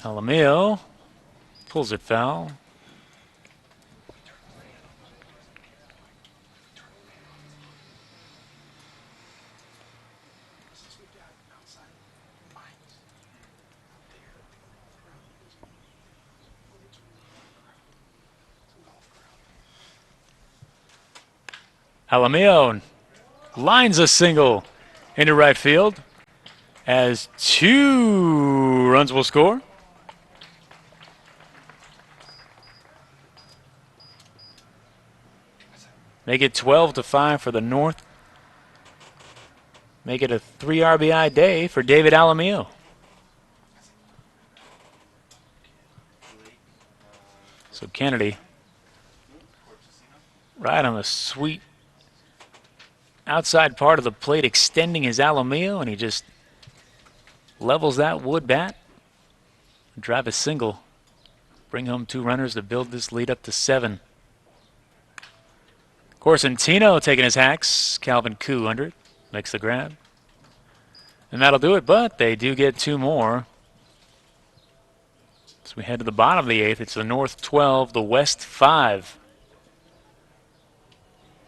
[SPEAKER 1] Alamillo pulls it foul. Alamillo lines a single into right field as 2 runs will score. Make it 12-5 for the North. Make it a 3 RBI day for David Alamillo. So Kennedy right on the sweet outside part of the plate, extending his Alamillo, and he just levels that wood bat. Drive a single. Bring home 2 runners to build this lead up to 7. Corsentino taking his hacks. Calvin Koo under it. Makes the grab. And that'll do it, but they do get 2 more. So we head to the bottom of the 8th. It's the North 12, the West 5.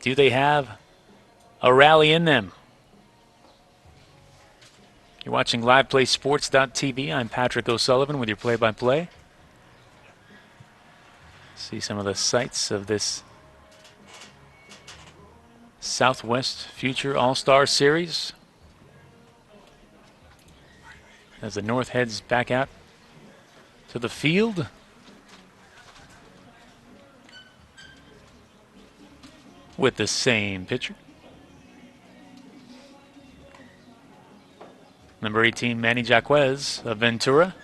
[SPEAKER 1] Do they have a rally in them? You're watching LivePlaySports.tv. I'm Patrick O'Sullivan with your play-by-play. See some of the sights of this Southwest Future All-Star Series as the North heads back out to the field. With the same pitcher. Number 18, Manny Jaquez of Ventura.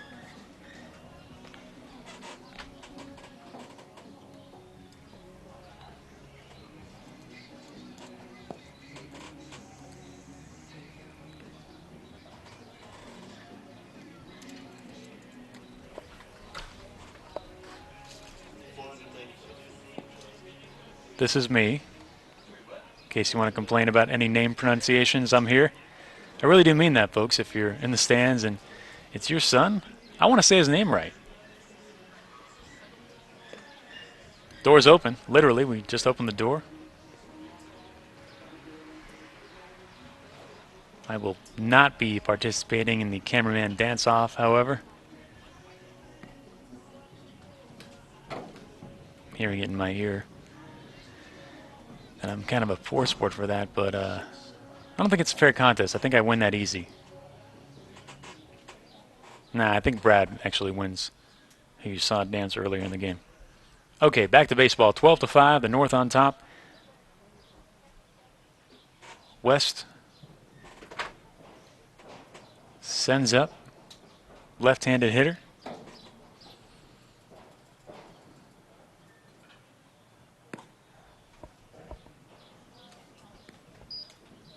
[SPEAKER 1] This is me. In case you want to complain about any name pronunciations, I'm here. I really do mean that, folks. If you're in the stands and it's your son, I want to say his name right. Door's open. Literally, we just opened the door. I will not be participating in the cameraman dance-off, however. I'm hearing it in my ear. And I'm kind of a poor sport for that, but I don't think it's a fair contest. I think I win that easy. Nah, I think Brad actually wins. You saw it dance earlier in the game. Okay, back to baseball. 12-5, the North on top. West sends up. Left-handed hitter.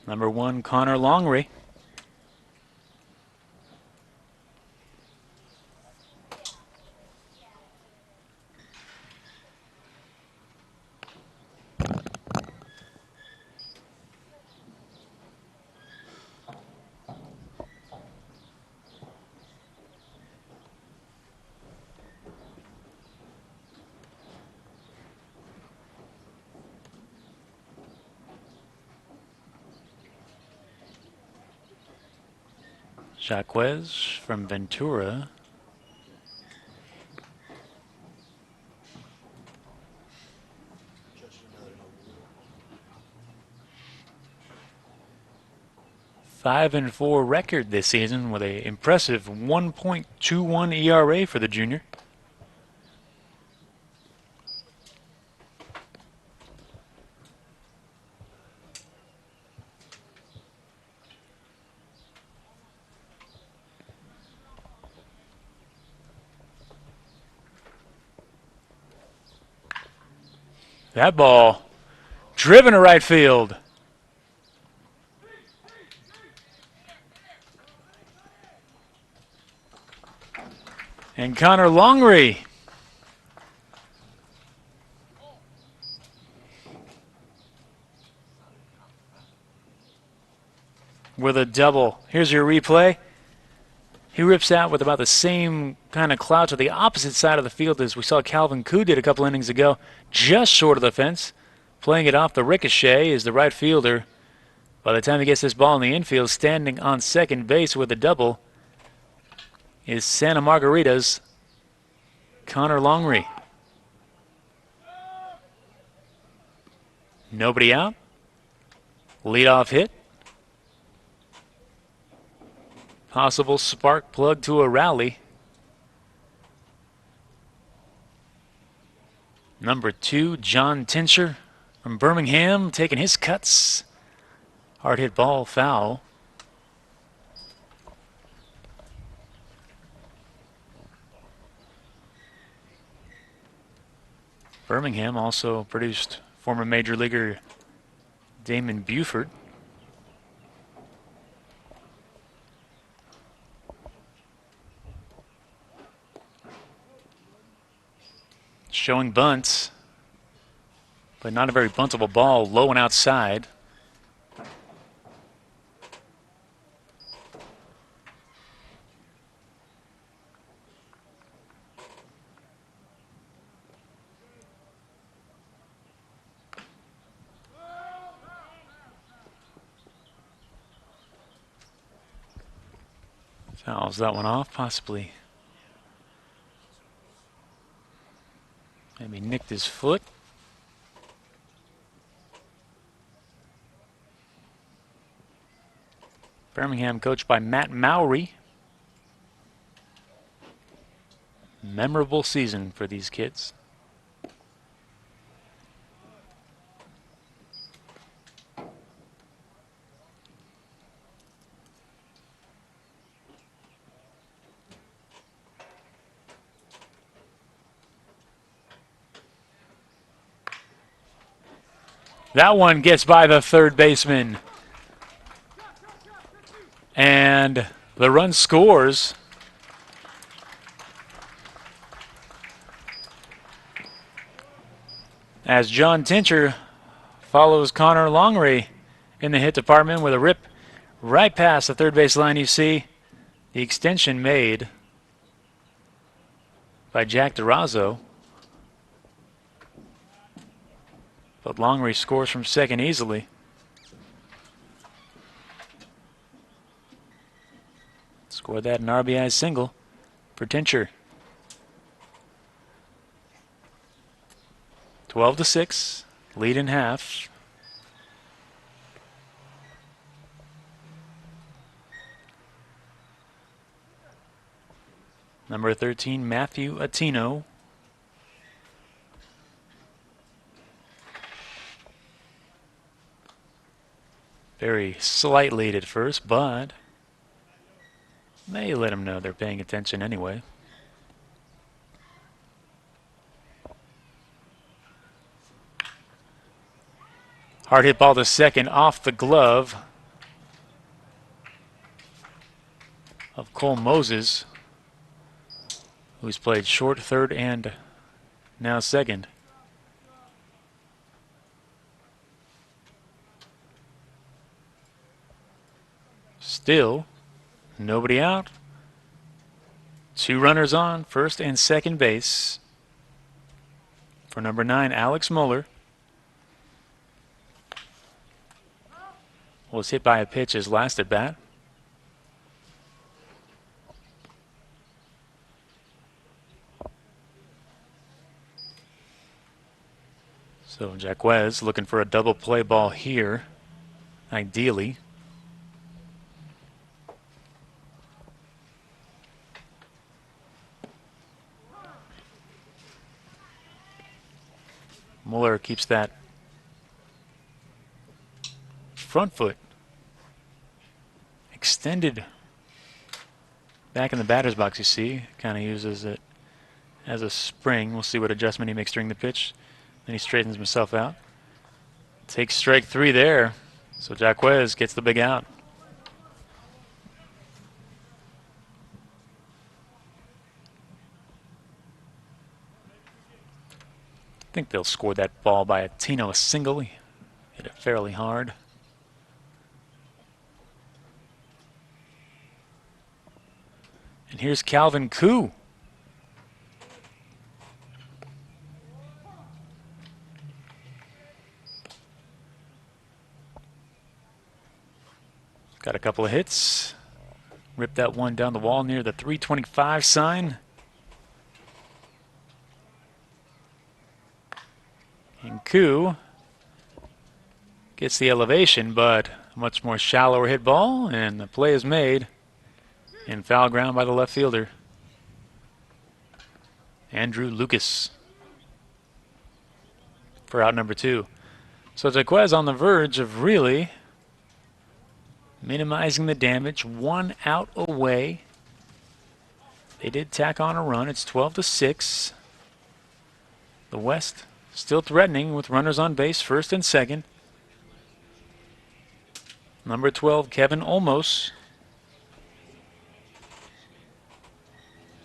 [SPEAKER 1] Number 1, Connor Longry. Jaquez from Ventura. Five and 4 record this season with an impressive 1.21 ERA for the junior. That ball driven to right field. And Connor Longry with a double. Here's your replay. He rips out with about the same kind of clout to the opposite side of the field as we saw Calvin Koo did a couple innings ago, just short of the fence. Playing it off the ricochet is the right fielder. By the time he gets this ball in the infield, standing on second base with a double is Santa Margarita's Connor Longry. Nobody out. Leadoff hit. Possible spark plug to a rally. Number 2, John Tincher from Birmingham, taking his cuts. Hard hit ball, foul. Birmingham also produced former major leaguer Damon Buford. Showing bunts, but not a very buntable ball, low and outside. Fouls that one off, possibly. Maybe nicked his foot. Birmingham coached by Matt Mowry. Memorable season for these kids. That one gets by the third baseman. And the run scores. As John Tincher follows Connor Longry in the hit department with a rip right past the third base line. You see the extension made by Jack DeRozzo. But Longry scores from second easily. Scored that an RBI single for Tincher. 12-6, lead in half. Number 13, Matthew Attino. Very slight lead at first, but they let him know they're paying attention anyway. Hard hit ball to second off the glove of Cole Moses, who's played short, third, and now second. Still, nobody out. 2 runners on, first and second base for number 9, Alex Muller. Was hit by a pitch his last at bat. So Jaquez looking for a double play ball here, ideally. Muller keeps that front foot extended back in the batter's box, you see. Kind of uses it as a spring. We'll see what adjustment he makes during the pitch. Then he straightens himself out. Takes strike 3 there. So Jaquez gets the big out. think they'll score that ball by a Tino a single. He hit it fairly hard. And here's Calvin Koo. Got a couple of hits. Ripped that one down the wall near the 325 sign. And Koo gets the elevation, but a much more shallower hit ball, and the play is made in foul ground by the left fielder, Andrew Lucas, for out number 2. So Jaquez on the verge of really minimizing the damage. 1 out away. They did tack on a run. It's 12-6. The West still threatening with runners on base, first and second. Number 12, Kevin Olmos,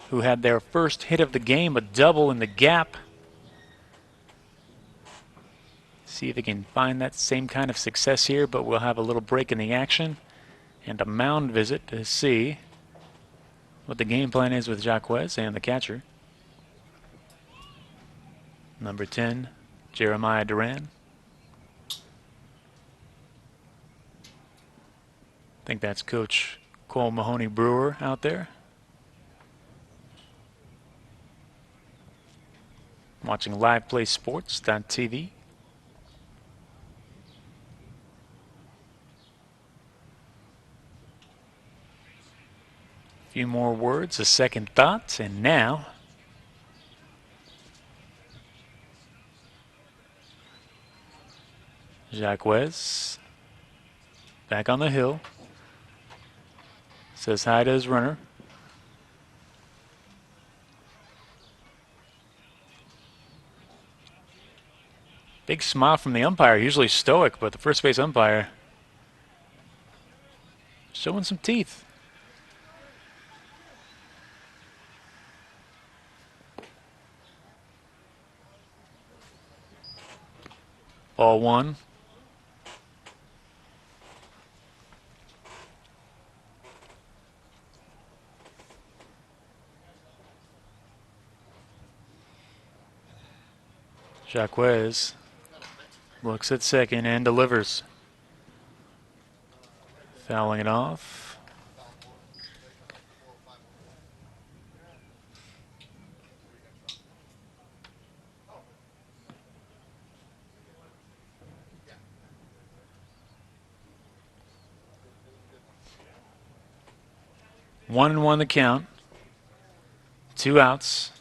[SPEAKER 1] who had their first hit of the game, a double in the gap. See if he can find that same kind of success here, but we'll have a little break in the action and a mound visit to see what the game plan is with Jaquez and the catcher. Number 10, Jeremiah Duran. I think that's Coach Cole Mahoney Brewer out there. Watching liveplaysports.tv. A few more words, a second thought, and now Jaquez back on the hill. Says hi to his runner. Big smile from the umpire, usually stoic, but the first base umpire showing some teeth. Ball 1. Jaquez looks at second and delivers. Fouling it off. One and one the count. 2 outs.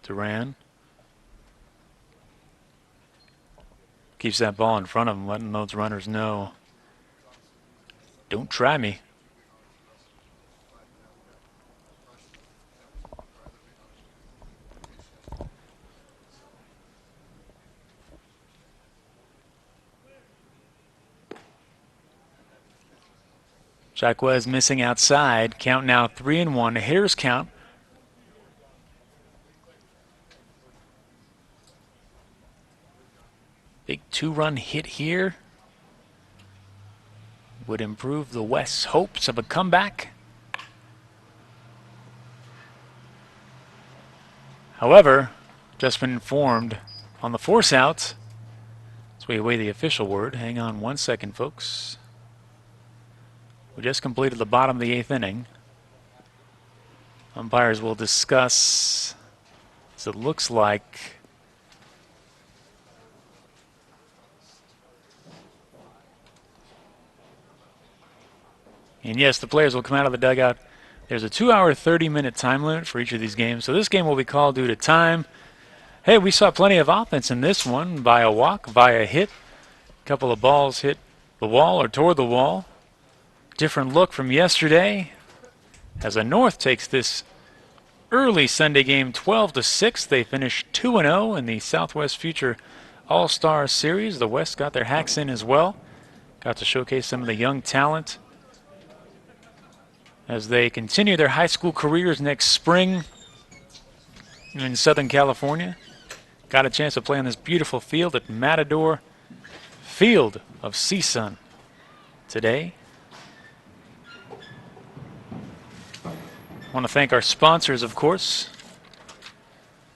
[SPEAKER 1] Duran keeps that ball in front of him, letting those runners know, don't try me. Jaquez missing outside. Count now 3-1. A hitter's count. Big 2-run hit here would improve the West's hopes of a comeback. However, just been informed on the force out. As we await the official word. Hang on 1 second, folks. We just completed the bottom of the 8th inning. Umpires will discuss, as it looks like, and yes, the players will come out of the dugout. There's a 2-hour, 30-minute time limit for each of these games, so this game will be called due to time. Hey, we saw plenty of offense in this one, by a walk, by a hit. A couple of balls hit the wall or toward the wall. Different look from yesterday, as the North takes this early Sunday game 12-6. They finish 2-0 in the Southwest Future All-Star Series. The West got their hacks in as well. Got to showcase some of the young talent as they continue their high school careers next spring in Southern California. Got a chance to play on this beautiful field at Matador Field of CSUN today. I want to thank our sponsors, of course.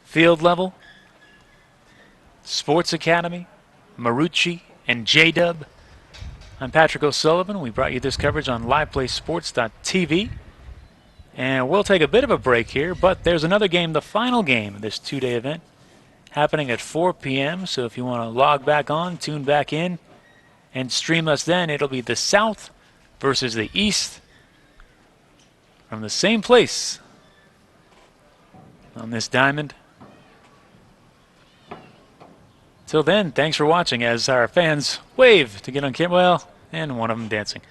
[SPEAKER 1] Field Level, Sports Academy, Marucci, and J-Dub. I'm Patrick O'Sullivan. We brought you this coverage on LivePlaySports.tv. And we'll take a bit of a break here, but there's another game, the final game of this two-day event, happening at 4 p.m. So if you want to log back on, tune back in, and stream us then, it'll be the South versus the East from the same place on this diamond. Till then, thanks for watching as our fans wave to get on camera. Well, and one of them dancing.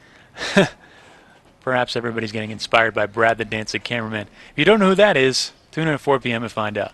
[SPEAKER 1] Perhaps everybody's getting inspired by Brad the Dancing Cameraman. If you don't know who that is, tune in at 4 p.m. and find out.